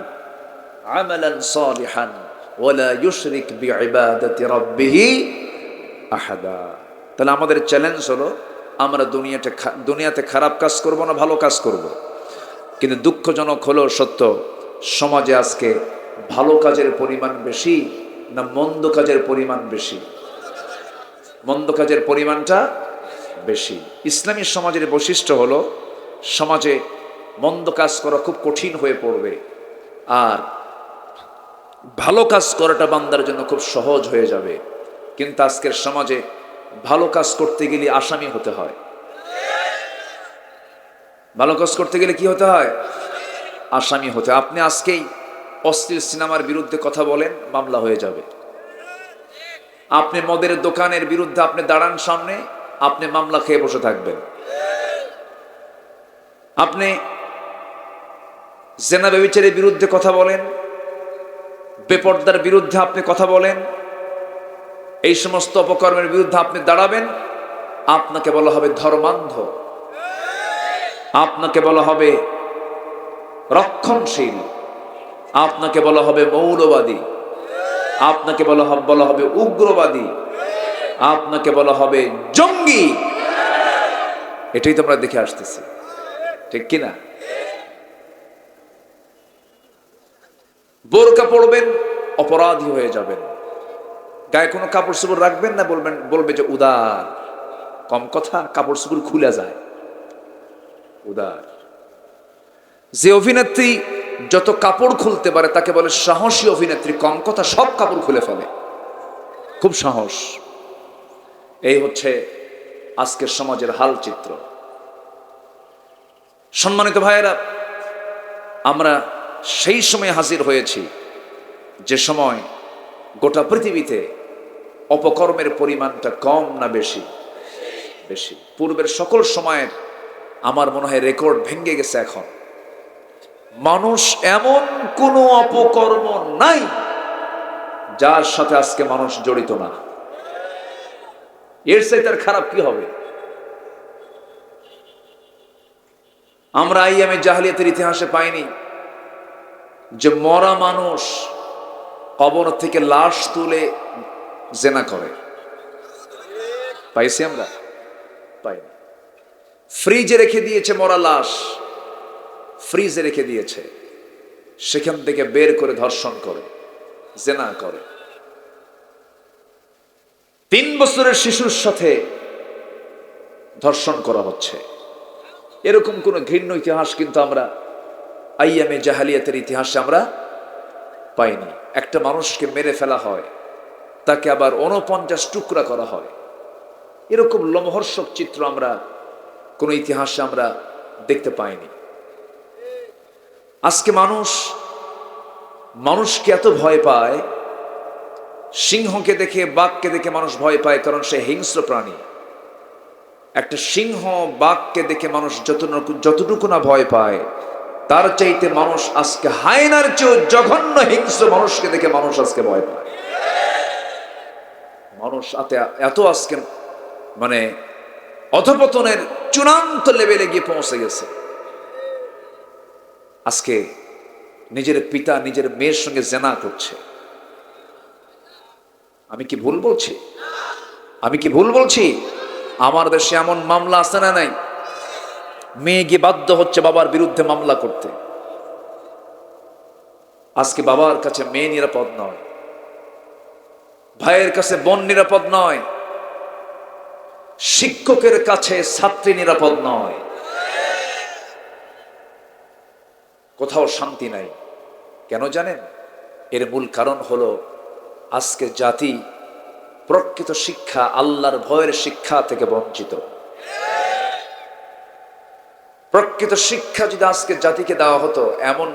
আমালান সালিহান ওয়ালা ইউশরিক বিইবাদাতি রাব্বিহি আহাদা। তাহলে আমাদের চ্যালেঞ্জ হলো আমরা দুনিয়াতে খারাপ কাজ করব না, ভালো কাজ করব। কিন্তু দুঃখজনক হলো সত্য, সমাজে আজকে ভালো কাজের পরিমাণ বেশি না মন্দ কাজের পরিমাণ বেশি? মন্দ কাজের পরিমাণটা বেশি। ইসলামী সমাজের বৈশিষ্ট্য হলো সমাজে মন্দ কাজ করা খুব কঠিন হয়ে পড়বে, আর ভালো কাজ করাটা বান্দার জন্য খুব সহজ হয়ে যাবে। কিন্তু আজকের সমাজে ভালো কাজ করতে গেলে আসামি হতে হয়। ভালো কাজ করতে গেলে কি হতে হয়? আসামি হতে। আপনি আজকেই অশ্লীল সিনেমার বিরুদ্ধে কথা বলেন, মামলা হয়ে যাবে। আপনি মদের দোকানের বিরুদ্ধে আপনি দাঁড়ান সামনে, আপনি মামলা খেয়ে বসে থাকবেন। আপনি জেনা ব্যভিচারের বিরুদ্ধে কথা বলেন, বেপরদার বিরুদ্ধে আপনি কথা বলেন, এই সমস্ত অপকর্মের বিরুদ্ধে আপনি দাঁড়াবেন, আপনাকে বলা হবে ধর্মান্ধ, আপনাকে বলা হবে রক্ষণশীল, আপনাকে বলা হবে মৌলবাদী, আপনাকে বলা হবে উগ্রবাদী, আপনাকে বলা হবে জঙ্গি। এটাই তো আমরা দেখে আসতেছি, ঠিক কিনা? বোরকা পড়বেন, অপরাধী হয়ে যাবেন। গায়ে কোনো কাপড় চোপড় রাখবেন না, বলবে যে উদার। কম কথা, কাপড় চোপড় খুলে যায়, উদার। যে অভিনেত্রী যত কাপড় খুলতে পারে তাকে বলে সাহসী অভিনেত্রী। কম কথা, সব কাপড় খুলে ফেলে, খুব সাহস। এই হচ্ছে আজকের সমাজের হাল চিত্র। সম্মানিত ভাইয়েরা, আমরা সেই সময় হাজির হয়েছি যে সময় গোটা পৃথিবীতে অপকর্মের পরিমাণটা কম না বেশি? বেশি। পূর্বের সকল সময়ের আমার মনে হয় রেকর্ড ভেঙে গেছে। এখন মানুষ এমন কোনো অপকর্ম নাই যার সাথে আজকে মানুষ জড়িত না। এর চাইতে আর খারাপ কি হবে? আমরা আইয়ামে জাহেলিয়াতের ইতিহাসে পাইনি যে মরা মানুষ কবর থেকে লাশ তুলে জেনা করে? পাইছি আমরা? পাইনি। ফ্রিজে রেখে দিয়েছে মরা লাশ, ফ্রিজে রেখে দিয়েছে, সেখান থেকে বের করে ধর্ষণ করে, জেনা করে। 3 বছরের শিশুর সাথে ধর্ষণ করা হচ্ছে। এরকম কোন ঘৃণ্য ইতিহাস কিন্তু আমরা আইয়ামে জাহেলিয়াতের ইতিহাসে আমরা পাইনি। একটা মানুষকে মেরে ফেলা হয়, তাকে আবার 49 টুকরা করা হয়। এরকম লোমহর্ষক চিত্র আমরা কোন ইতিহাসে আমরা দেখতে পাইনি। আজকে মানুষকে এত ভয় পায়, সিংহকে দেখে, বাঘকে দেখে মানুষ ভয় পায়, কারণ সে হিংস্র প্রাণী। একটা সিংহ বাঘকে দেখে মানুষ যতটুকু না ভয় পায়, তার চাইতে মানুষ আজকে হায়নার চেয়েও জঘন্য হিংস্র মানুষকে দেখে মানুষ আজকে ভয় পায়। মানুষ এত আজকে মানে অধপতনের চূড়ান্ত লেভেলে গিয়ে পৌঁছে গেছে। আজকে নিজের পিতা নিজের মেয়ের সঙ্গে জেনা করছে। আমি কি ভুল বলছি? আমি কি ভুল বলছি? আমার দেশে এমন মামলা আছে না নাই? মেয়ে গিয়ে বাধ্য হচ্ছে বাবার বিরুদ্ধে মামলা করতে। আজকে বাবার কাছে মেয়ে নিরাপদ নয়, ভাইয়ের কাছে বোন নিরাপদ নয়, শিক্ষকের কাছে ছাত্রী নিরাপদ নয়, কোথাও শান্তি নাই। কেন জানেন? এর মূল কারণ হলো আজকে জাতি প্রকৃত শিক্ষা, আল্লাহর ভয়ের শিক্ষা থেকে বঞ্চিত। প্রকৃত শিক্ষা যদি আজকে জাতিকে দেওয়া হতো, এমন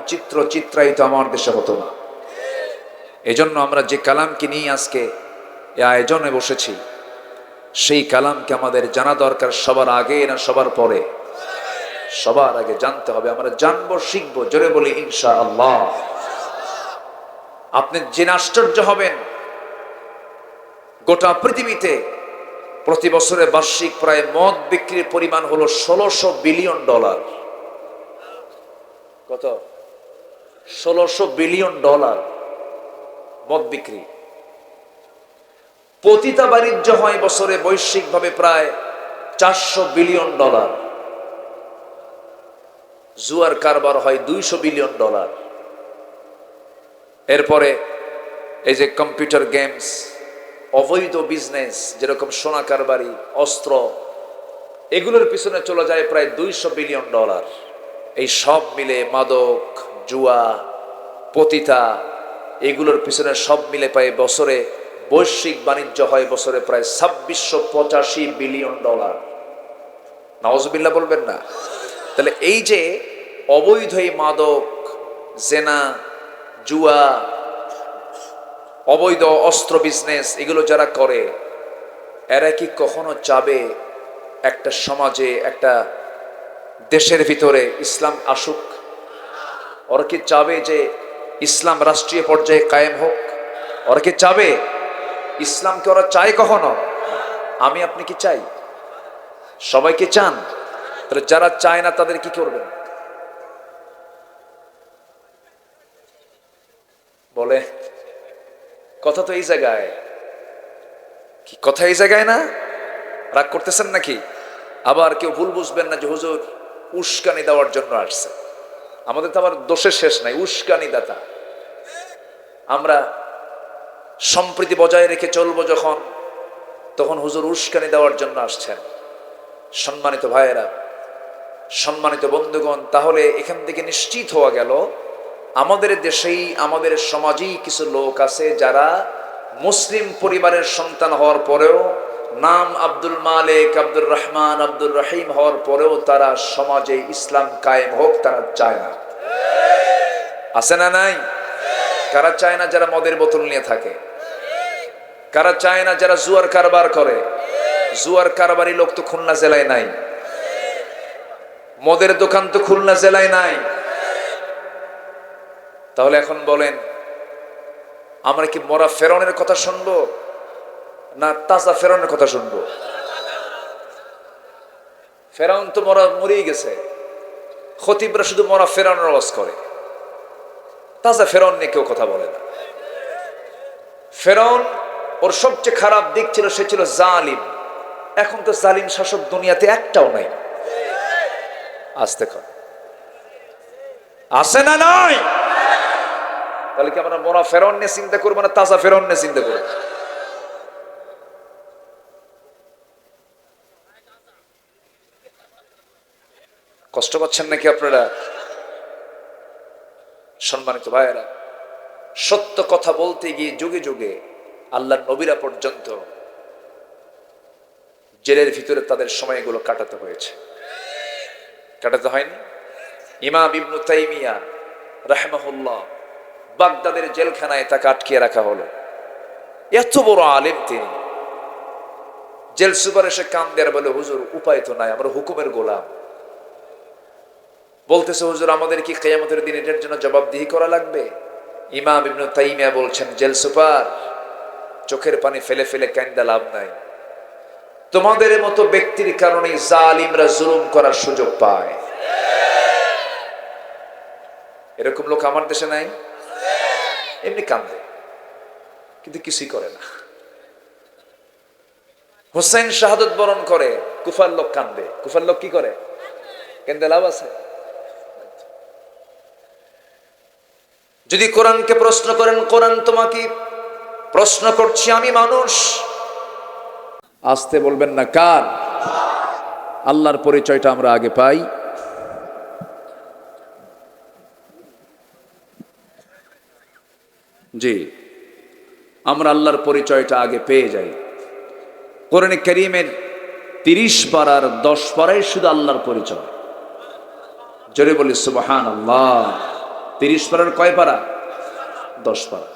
চিত্রায়িত আমার দেশে হতো না। এজন্য আমরা যে কালামকে নিয়ে আজকে এ আয়োজনে বসেছি, সেই কালামকে আমাদের জানা দরকার সবার আগে না সবার পরে? সবার আগে জানতে হবে। আমরা জানবো, শিখবো। জোরে বলি ইনশাআল্লাহ। আপনি জেনে আশ্চর্য হবেন, গোটা পৃথিবীতে প্রতি বছরে বার্ষিক প্রায় মদ বিক্রির পরিমাণ হলো $1600 বিলিয়ন। কত? $1600 বিলিয়ন মদ বিক্রি। পতিতা বাণিজ্য হয় বছরে বৈশ্বিকভাবে প্রায় $400 বিলিয়ন। জুয়ার কারবার হয় $200 বিলিয়ন। এরপরে এই যে কম্পিউটার গেমস, অবৈধ বিজনেস যেরকম সোনা কারবারি, অস্ত্র, এগুলোর পিছনে চলে যায় প্রায় $200 বিলিয়ন। এই সব মিলে মাদক, জুয়া, পতিতা, এগুলোর পিছনে সব মিলে পায় বছরে বৈশ্বিক বাণিজ্য হয় বছরে প্রায় $2685 বিলিয়ন। নাউজুবিল্লাহ বলবেন না? তাহলে এই যে অবৈধ এই মাদক, জেনা, জুয়া, অবৈধ অস্ত্র বিজনেস, এগুলো যারা করে, এরা কি কখনো চাবে একটা সমাজে, একটা দেশের ভিতরে ইসলাম আসুক? ওরা কি চাবে যে ইসলাম রাষ্ট্রীয় পর্যায়ে কায়েম হোক? ওরা কি চাবে? ইসলামকে ওরা চায় কখনো? আমি আপনি কি চাই? সবাইকে চান? তাহলে যারা চায় না তাদের কি করবেন বলে? কথা তো এই জায়গায়। কি কথা এই জায়গায় না? রাগ করতেছেন নাকি? আবার কেউ ভুল বুঝবেন না যে হুজুর উস্কানি দেওয়ার জন্য আসছে। আমাদের তো আবার দোষের শেষ নাই, উস্কানি দাতা। আমরা সম্প্রীতি বজায় রেখে চলবো যখন, তখন হুজুর উস্কানি দেওয়ার জন্য আসছেন। সম্মানিত ভাইয়েরা, সম্মানিত বন্ধুগণ, তাহলে এখান থেকে নিশ্চিত হওয়া গেল আমাদের দেশেই, আমাদের সমাজেই কিছু লোক আছে যারা মুসলিম পরিবারের সন্তান হওয়ার পরেও, নাম আব্দুল মালিক, আব্দুর রহমান, আব্দুর রহিম হওয়ার পরেও তারা সমাজে ইসলাম কায়েম হোক তারা চায় না। আছে না নাই? কারা চায় না? যারা মদের বোতল নিয়ে থাকে। কারা চায় না? যারা জুয়ার কারবার করে। জুয়ার কারবারি লোক তো খুলনা জেলায় নাই, মদের দোকান তো খুলনা জেলায় নাই। তাহলে এখন বলেন, আমরা কি মরা ফেরাউনের কথা শুনবো না তাজা ফেরাউনের কথা শুনবো? ফেরাউন তো মরেই গেছে। খতিবরা শুধু মরা ফেরাউনের আওয়াজ করে, তাজা ফেরাউন নিয়ে কেউ কথা বলে না। ফেরাউন, ওর সবচেয়ে খারাপ দিক ছিল সে ছিল জালিম। এখন তো জালিম শাসক দুনিয়াতে একটাও নাই। আসতে কর, আছে না নাই? তাহলে কি আমরা মরা ফেরাউন নিয়ে চিন্তা করবো না তাজা ফেরাউন নিয়ে চিন্তা করবো? কষ্ট পাচ্ছেন নাকি আপনারা? সম্মানিত ভাইয়েরা, সত্য কথা বলতে গিয়ে যুগে যুগে আল্লাহর নবীরা পর্যন্ত জেলের ভিতরে তাদের সময়গুলো কাটাতে হয়েছে। কাটাতে হয়নি? ইমাম ইবনু তাইমিয়া রাহিমাহুল্লাহ বাগদাদের জেলখানায় তাকে আটকিয়ে রাখা হলো। এত বড় আলেম তিনি। জেল সুপার এসে কান দেয়ার বলে, হুজুর উপায় তো নাই, আমরা হুকুমের গোলাম। বলতেছে, হুজুর আমাদের কি কিয়ামতের দিন এটার জন্য জবাবদিহি করা লাগবে? ইমাম ইবনে তাইমিয়া বলছেন, জেল সুপার, চোখের পানি ফেলে ফেলে কান্দা লাভ নাই। তোমাদের মতো ব্যক্তির কারণে জালিমরা জুলুম করার সুযোগ পায়। এরকম লোক আমার দেশে নাই? এমনি কান্দে, কিন্তু কিছুই করে না। হোসেন শাহাদত বরণ করে, কুফার লোক কান্দে। কুফার লোক কি করে? কেন্দে লাভ আছে? যদি কোরআনকে প্রশ্ন করেন, কোরআন তোমাকে প্রশ্ন করছি, আমি মানুষ। আসতে বলবেন না, কার? আল্লাহর পরিচয়টা আমরা আগে পাই। জি, আমরা আল্লাহর পরিচয়টা আগে পেয়ে যাই। কোরআনে কারীমের 30 পারার 10 পারায় শুধু আল্লাহর পরিচয়। জোরে বলি সুবহানাল্লাহ। 30 পারার কয় পারা? 10 পারা।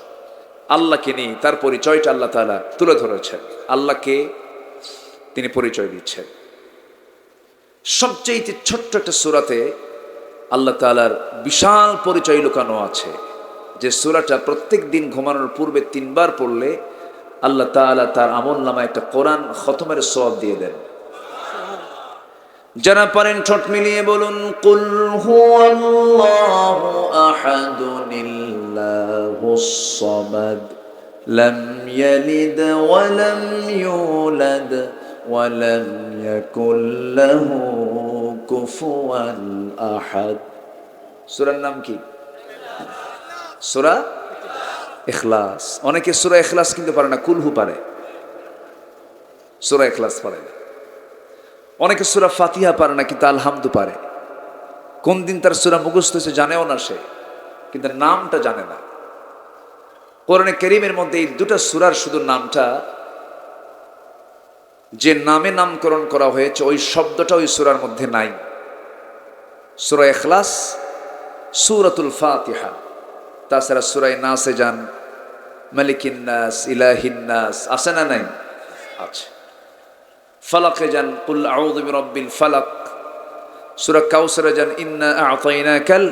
আল্লাহকে নিয়ে তার পরিচয়টা আল্লাহ তাআলা তুলে ধরেছেন। আল্লাহকে তিনি পরিচয় দিচ্ছেন। সবচেয়ে ছোট্ট একটা সূরাতে আল্লাহ তাআলার বিশাল পরিচয় লুকানো আছে, যে সূরাটা প্রত্যেক দিন ঘুমানোর পূর্বে 3 বার পড়লে আল্লাহ তাআলা তার আমলনামায় একটা কোরআন খতমের সওয়াব দিয়ে দেন। যারা পারেন ঠোঁট মিলিয়ে বলুন, কুল হুয়াল্লাহু আহাদুনিল্লাহুস সামাদ লাম ইয়ালিদ ওয়া লাম ইউলাদ ওয়া লাম ইয়াকুল লাহু কুফুয়ান আহাদ। সূরার নাম কি? সূরা ইখলাস। অনেকে সূরা ইখলাস কিন্তু পারে না, কুলহু পারে, সূরা ইখলাস পারে না। অনেকে সূরা ফাতিহা পারে না, কিন্তু আলহামদু পারে। কোন দিন তার সূরা মুখস্থ হয়েছে জানেও না সে, কিন্তু নামটা জানে না। কোরআনে কারীমের মধ্যে এই 2টা সূরার শুধু নামটা, যে নামে নামকরণ করা হয়েছে ওই শব্দটা ওই সূরার মধ্যে নাই। সূরা ইখলাস, সূরাতুল ফাতিহা। তাছাড়া সূরা নাসে যান, মালিকিন নাস, ইলাহিন নাস, আছে না নাই? আছে। ফালাকে যান, কুল আউযু বিরাব্বিল ফালাক। সূরা কাউসারে যান, ইন্না আ'তাইনাকাল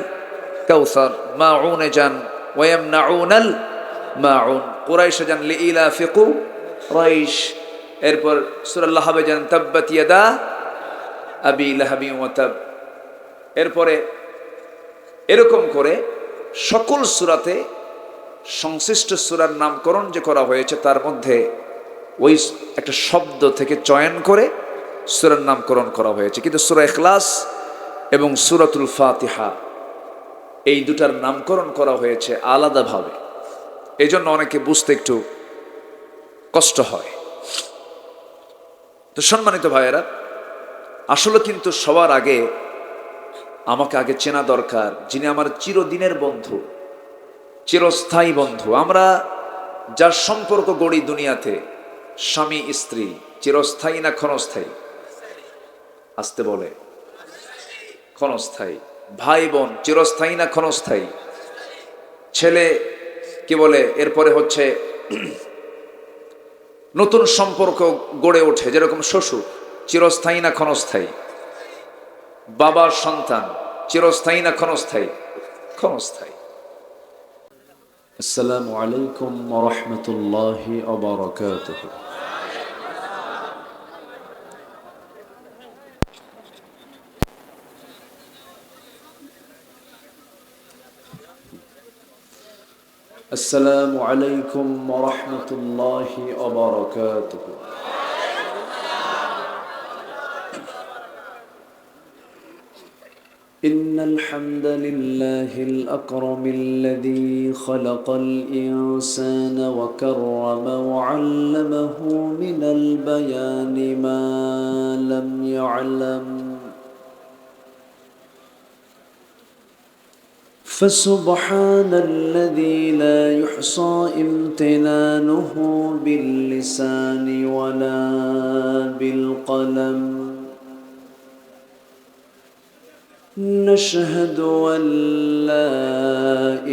কাউসার। মাউনে যান, ওয়া ইয়ামনাউনাল মাউন। কুরাইশে যান, লিইলাফি কুরাইশ। এরপর সূরা লাহাবে যান, তাব্বাত ইয়াদা আবি লাহাবি ওয়া তাব। এরপরে এরকম করে সকল সূরাতে সংশ্লিষ্ট সূরার নামকরণ যে করা হয়েছে তার মধ্যে ওই একটা শব্দ থেকে চয়ন করে সূরার নামকরণ করা হয়েছে। কিন্তু সূরা ইখলাস এবং সূরাতুল ফাতিহা এই 2টার নামকরণ করা হয়েছে আলাদাভাবে। এই জন্য অনেকে বুঝতে একটু কষ্ট হয়। তো সম্মানিত ভাইয়েরা, আসলে কিন্তু সবার আগে আমাকে আগে চেনা দরকার যিনি আমার চিরদিনের বন্ধু, চিরস্থায়ী বন্ধু। আমরা যার সম্পর্ক গড়ি দুনিয়াতে, স্বামী স্ত্রী, চিরস্থায়ী না ক্ষণস্থায়ী? আসতে বলে, ক্ষণস্থায়ী। ভাই বোন চিরস্থায়ী না ক্ষণস্থায়ী? ছেলে কি বলে, এরপরে হচ্ছে নতুন সম্পর্ক গড়ে ওঠে, যেরকম শ্বশুর, চিরস্থায়ী না ক্ষণস্থায়ী? বাবার সন্তান চিরস্থায়ী না ক্ষণস্থায়ী? ক্ষণস্থায়ী। আসসালামু আলাইকুম ওয়া রাহমাতুল্লাহি ওয়া বারাকাতুহু। আসসালামু আলাইকুম ওয়া রাহমাতুল্লাহি ওয়া বারাকাতুহু। إن الحمد لله الأكرم الذي خلق الإنسان وكرم وعلمه من البيان ما لم يعلم فسبحان الذي لا يحصى امتنانه باللسان ولا بالقلم نشهد أن لا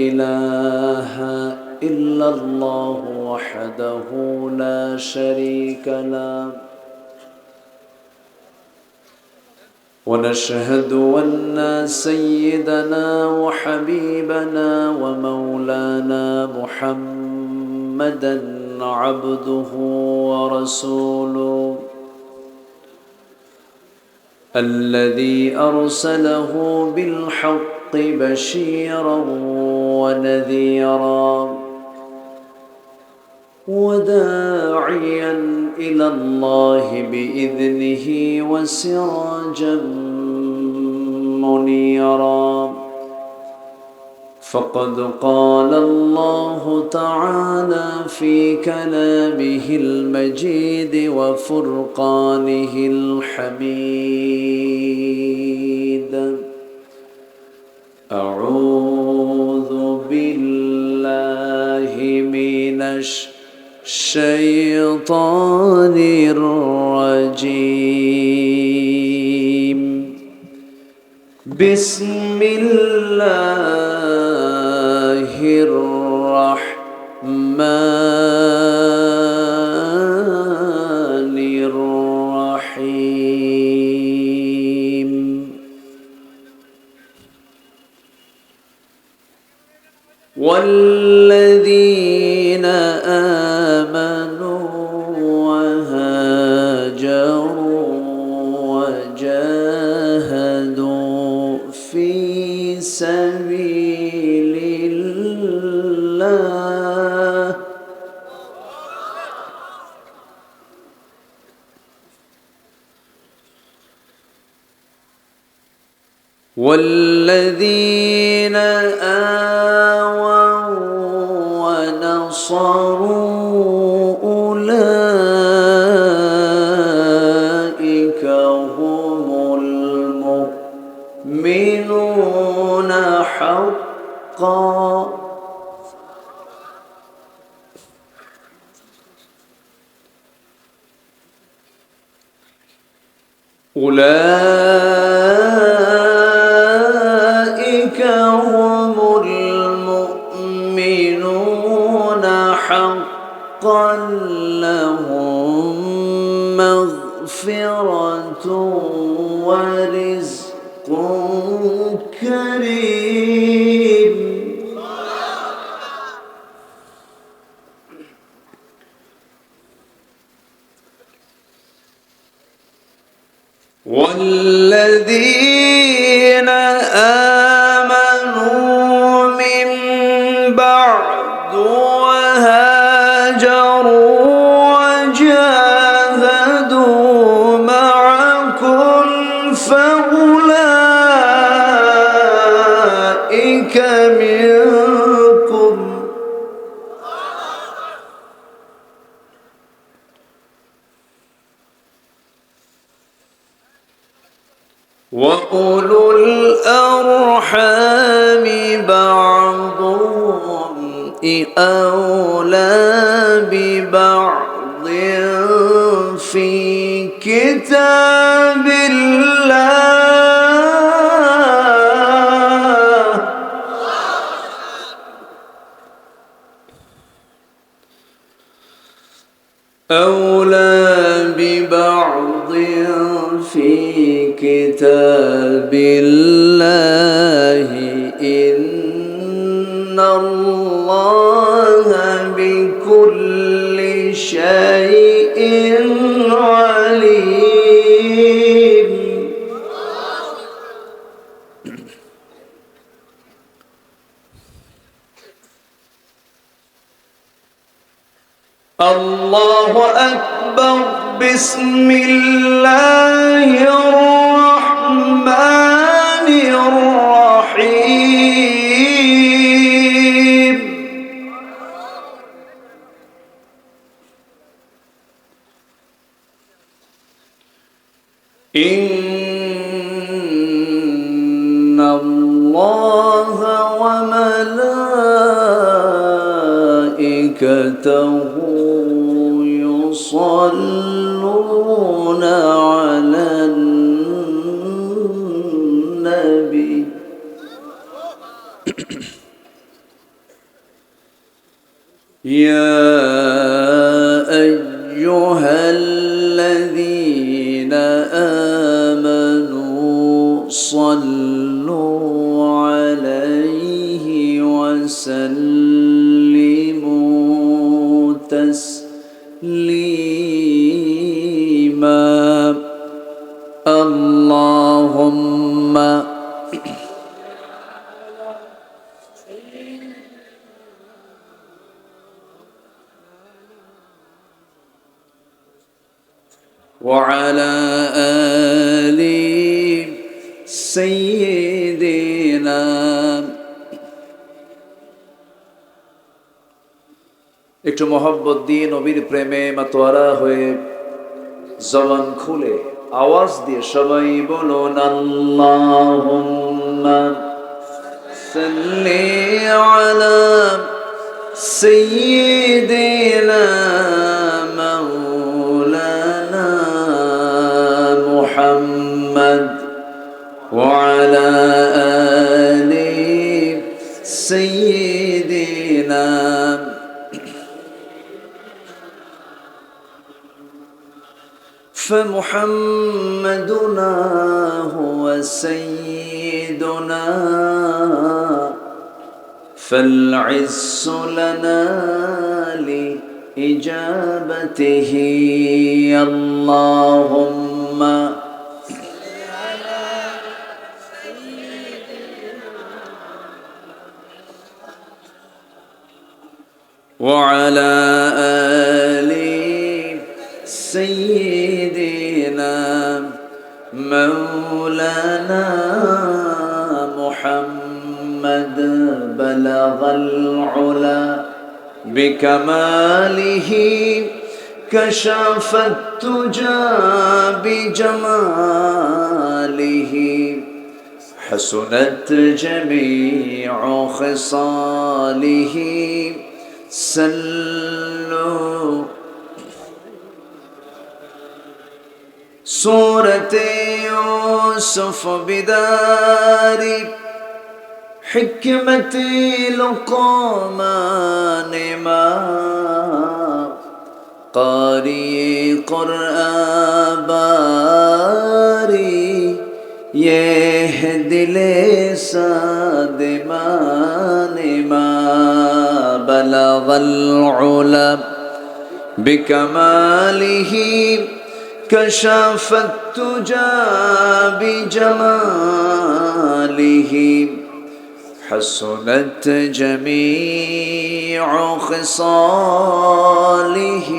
إله إلا الله وحده لا شريك له
ونشهد أن سيدنا وحبيبنا ومولانا محمدا عبده ورسوله الذي أرسله بالحق بشيرا ونذيرا وداعيا إلى الله بإذنه وسراجا منيرا فقد قال الله تعالى في كلامه المجيد وفرقانه الحميد أعوذ بالله من الشيطان الرجيم بسم الله الرحمن الرحيم والذين آمنوا وهاجروا وجاهدوا في سبيل الله والذين آووا ونصروا أولئك هم المؤمنون حقا أولئك هم المؤمنون حقا لهم مغفرة ورزق كريم والذين آمنوا من بعد وهاجروا وجاهدوا معكم فأولئك منكم وأولو الأرحام بعضهم أولى ببعض في كتاب الله أولى ببعض في كتاب الله إن الله بكل شيء عليم الله أكبر بسم الله الرحمن الرحيم إن الله وملائكته يصلون على النبي يا أيها الذين آمنوا وعلى آل سيدنا
একটু মোহাব্বত দিয়ে নবীর প্রেমে মাতোয়ারা হয়ে জবান খুলে আওয়াজ দিয়ে সবাই বলুন আল্লাহুম্মা
সাল্লি আলা সাইয়্যিদিনা মাওলানা মুহাম্মদ ওয়া আলা আলি সাইয়্যিদিনা فمحمدنا هو سيدنا فالعز لنا لإجابته اللهم وعلى آل سيدنا مولانا محمد بلغ العلا بكماله كشف التجى بجماله حسنت جميع خصاله سلوا سورة يوسف بداري حكمة لقمان ما قارئ قرآن باري يهدي لسادمان ما بلغ العلا بكماله كشف التجى بجماله حسنت جميع خصاله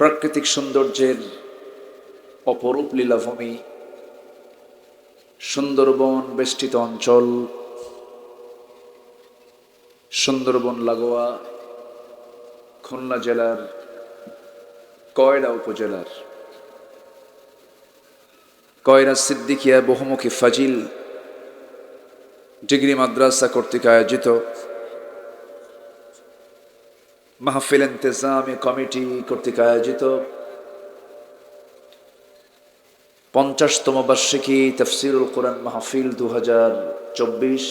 প্রাকৃতিক সৌন্দর্যের অপরূপ লীলাভূমি সুন্দরবন বেষ্টিত অঞ্চল, সুন্দরবন লাগোয়া খুলনা জেলার কয়রা উপজেলার কয়রা সিদ্দিকিয়া বহুমুখী ফাজিল ডিগ্রি মাদ্রাসা কর্তৃক আয়োজিত মাহফিল ইন্তেজামি কমিটি কর্তৃক আয়োজিত 50তম বার্ষিকী তাফসীরুল কোরআন মাহফিল 2024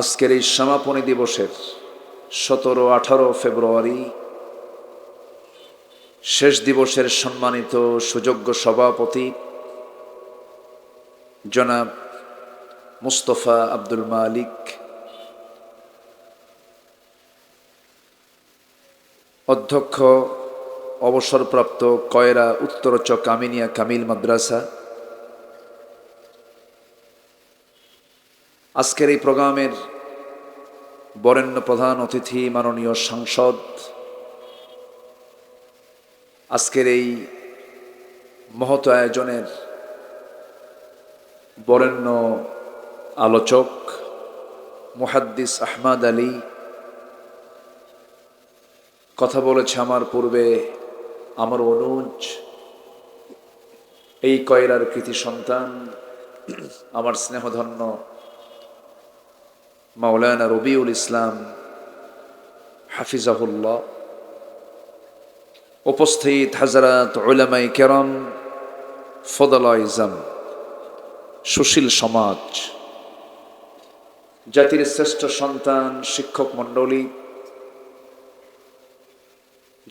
আজকের এই সমাপনী দিবসের 17-18 ফেব্রুয়ারি শেষ দিবসের সম্মানিত সুযোগ্য সভাপতি জনাব মুস্তফা আব্দুল মালিক, অধ্যক্ষ অবসরপ্রাপ্ত কয়রা উত্তরচ কামিনিয়া কামিল মাদ্রাসা, আজকের এই প্রোগ্রামের বরেণ্য প্রধান অতিথি মাননীয় সাংসদ, আজকের এই মহৎ আয়োজনের বরেণ্য আলোচক মুহাদ্দিস আহমদ আলী, কথা বলেছে আমার পূর্বে আমার অনুজ, এই কয়রার কৃতি সন্তান আমার স্নেহধন্য মাওলানা রবিউল ইসলাম হাফিজাহুল্লাহ, উপস্থিত হাজরাত উলামায়ে কেরাম, ফদলায়ে ইজম, সুশীল সমাজ, জাতির শ্রেষ্ঠ সন্তান শিক্ষক মণ্ডলী,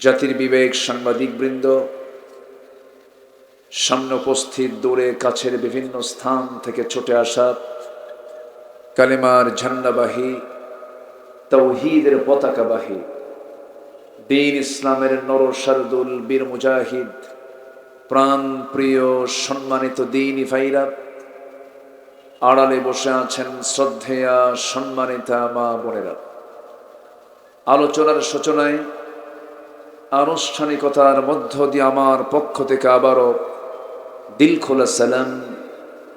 জাতির বিবেক সাংবাদিক বৃন্দ, সামনে উপস্থিত দূরে কাছের বিভিন্ন স্থান থেকে ছুটে আসা কালিমার ঝান্ডাবাহী, তাওহীদের পতাকাবাহী, দ্বীন ইসলামের নরশারদুল বীর মুজাহিদ, প্রাণ প্রিয় সম্মানিত দ্বীনী ভাইরা, আড়ালে বসে আছেন শ্রদ্ধেয়া সম্মানিতা মা বোনেরা, আলোচনার সূচনায় আনুষ্ঠানিকতার মধ্য দিয়ে আমার পক্ষ থেকে আবারও দিল খোলা সালাম,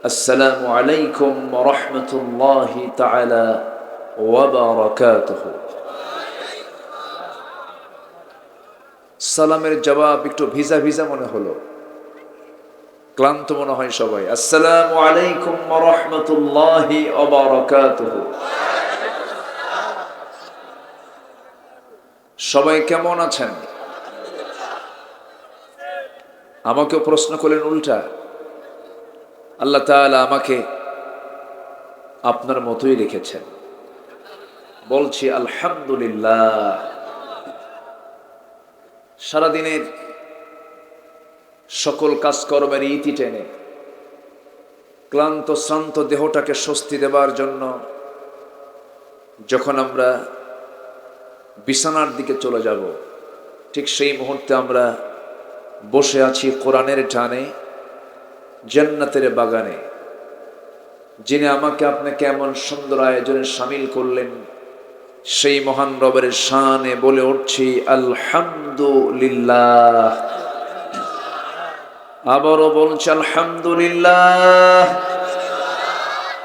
আসসালামু আলাইকুম ওয়া রাহমাতুল্লাহি তাআলা ওয়া বারাকাতুহু। সালামের জবাব একটু ভিজা ভিজা মনে হলো, ক্লান্ত মনে হয় সবাই। আসসালামু আলাইকুম ওয়া রাহমাতুল্লাহি ওয়া বারাকাতুহু। সবাই কেমন আছেন? আমাকেও প্রশ্ন করলেন উল্টা। আল্লাহ তাআলা আমাকে আপনার মতোই রেখেছেন, বলছি আলহামদুলিল্লাহ। সারাদিনের সকল কাজকর্মের ইতি টেনে ক্লান্ত শ্রান্ত দেহটাকে স্বস্তি দেবার জন্য যখন আমরা বিছানার দিকে চলে যাব, ঠিক সেই মুহূর্তে আমরা বসে আছি কোরআনের টানে, জান্নাতের বাগানে। যিনি আমাকে আপনাকে এমন সুন্দর আয়োজনে শামিল করলেন, সেই মহান রবের শানে বলে উঠছি আলহামদুলিল্লাহ। আবারও বলছি আলহামদুলিল্লাহ।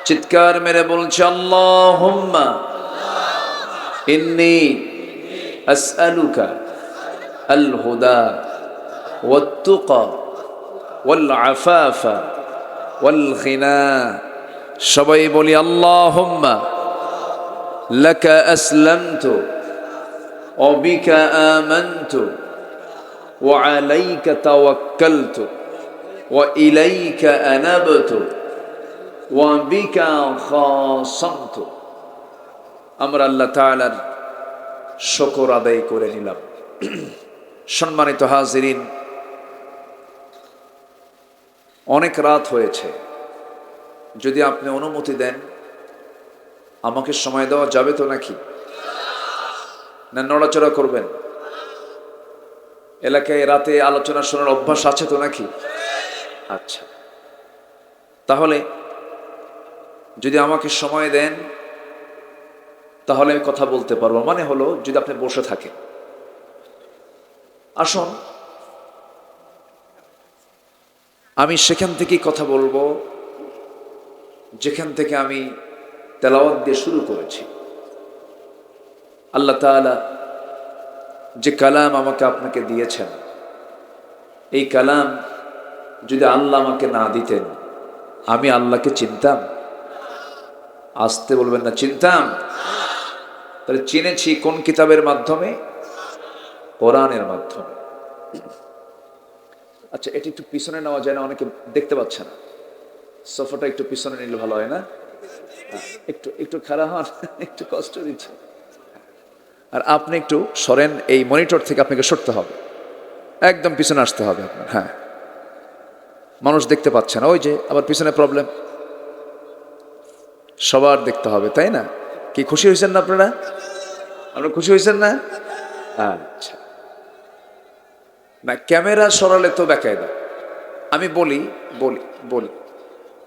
চিৎকার মেরে বলছি আল্লাহুম্মা ইন্নী আসআলুকা আল হুদা ওয়াত তুকা ওয়াল আফাফা ওয়াল গিনা। সবাই বলি আল্লাহুম্মা লাকা আসলামতু ওয়া বিকা আমানতু ওয়া আলাইকা তাওয়াক্কালতু ওয়া ইলাইকা আনাবতু ওয়া বিকা খাসামতু। আমরা আল্লাহ তাআলার শুকর আদায় করে নিলাম। সম্মানিত হাজিরিন, অনেক রাত হয়েছে। যদি আপনি অনুমতি দেন, আমাকে সময় দেওয়া যাবে তো নাকি? না নড়াচড়া করবেন? এলাকায় রাতে আলোচনা শোনার অভ্যাস আছে তো নাকি? আচ্ছা, তাহলে যদি আমাকে সময় দেন তাহলে আমি কথা বলতে পারবো। মানে হলো, যদি আপনি বসে থাকেন, আসুন আমি সেখান থেকেই কথা বলবো যেখান থেকে আমি তেলাওয়াত দিয়ে শুরু করেছি। আল্লাহ তাআলা যে কালাম আমাকে আপনাকে দিয়েছেন, এই কালাম যদি আল্লাহ আমাকে না দিতেন, আমি আল্লাহকে চিনতাম? আসতে বলবেন না, চিনতাম। তাহলে চিনেছি কোন কিতাবের মাধ্যমে? কোরআনের মাধ্যমে। আচ্ছা, এটি একটু পিছনে নেওয়া যায় না? অনেকে দেখতে পাচ্ছে না। সোফাটা একটু পিছনে নিলে ভালো হয় না? একটু একটু খাড়া হন, একটু কষ্ট দিচ্ছে। আর আপনি একটু সরেন, এই মনিটর থেকে আপনাকে সরতে হবে, একদম পিছনে আসতে হবে আপনার। হ্যাঁ, মানুষ দেখতে পাচ্ছে না, ওই যে আবার পিছনে প্রবলেম। সবার দেখতে হবে, তাই না? কি খুশি হয়েছেন না আপনারা? আপনারা খুশি হয়েছেন না? আচ্ছা, না ক্যামেরা সরালে তো বেকায়দা। আমি বলি বলি বলি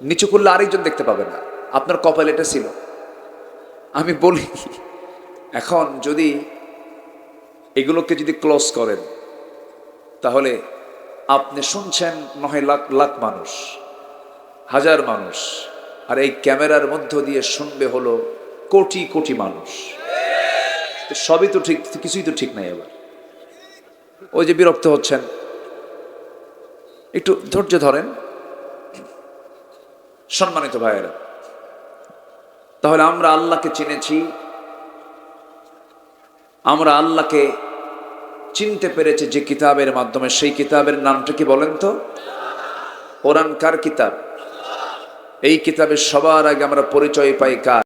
নিচু করলে আরেকজন দেখতে পাবেন না, আপনার কপাল এটা ছিল। আমি বলি, এখন যদি এগুলোকে যদি ক্লোজ করেন, তাহলে আপনি শুনছেন নয় লাখ লাখ মানুষ, হাজার মানুষ, আর এই ক্যামেরার মধ্য দিয়ে শুনবে হলো কোটি কোটি মানুষ। সবই তো ঠিক, কিছুই তো ঠিক নাই। এবার ওই যে বিরক্ত হচ্ছেন, একটু ধৈর্য ধরেন। সম্মানিত ভাইয়েরা, তাহলে আমরা আল্লাহকে চিনেছি, আমরা আল্লাহকে চিনতে পেরেছি যে কিতাবের মাধ্যমে। সেই কিতাবের নামটা কি বলেন তো? কোরআন কার কিতাব? এই কিতাবের সবার আগে আমরা পরিচয় পাই কার?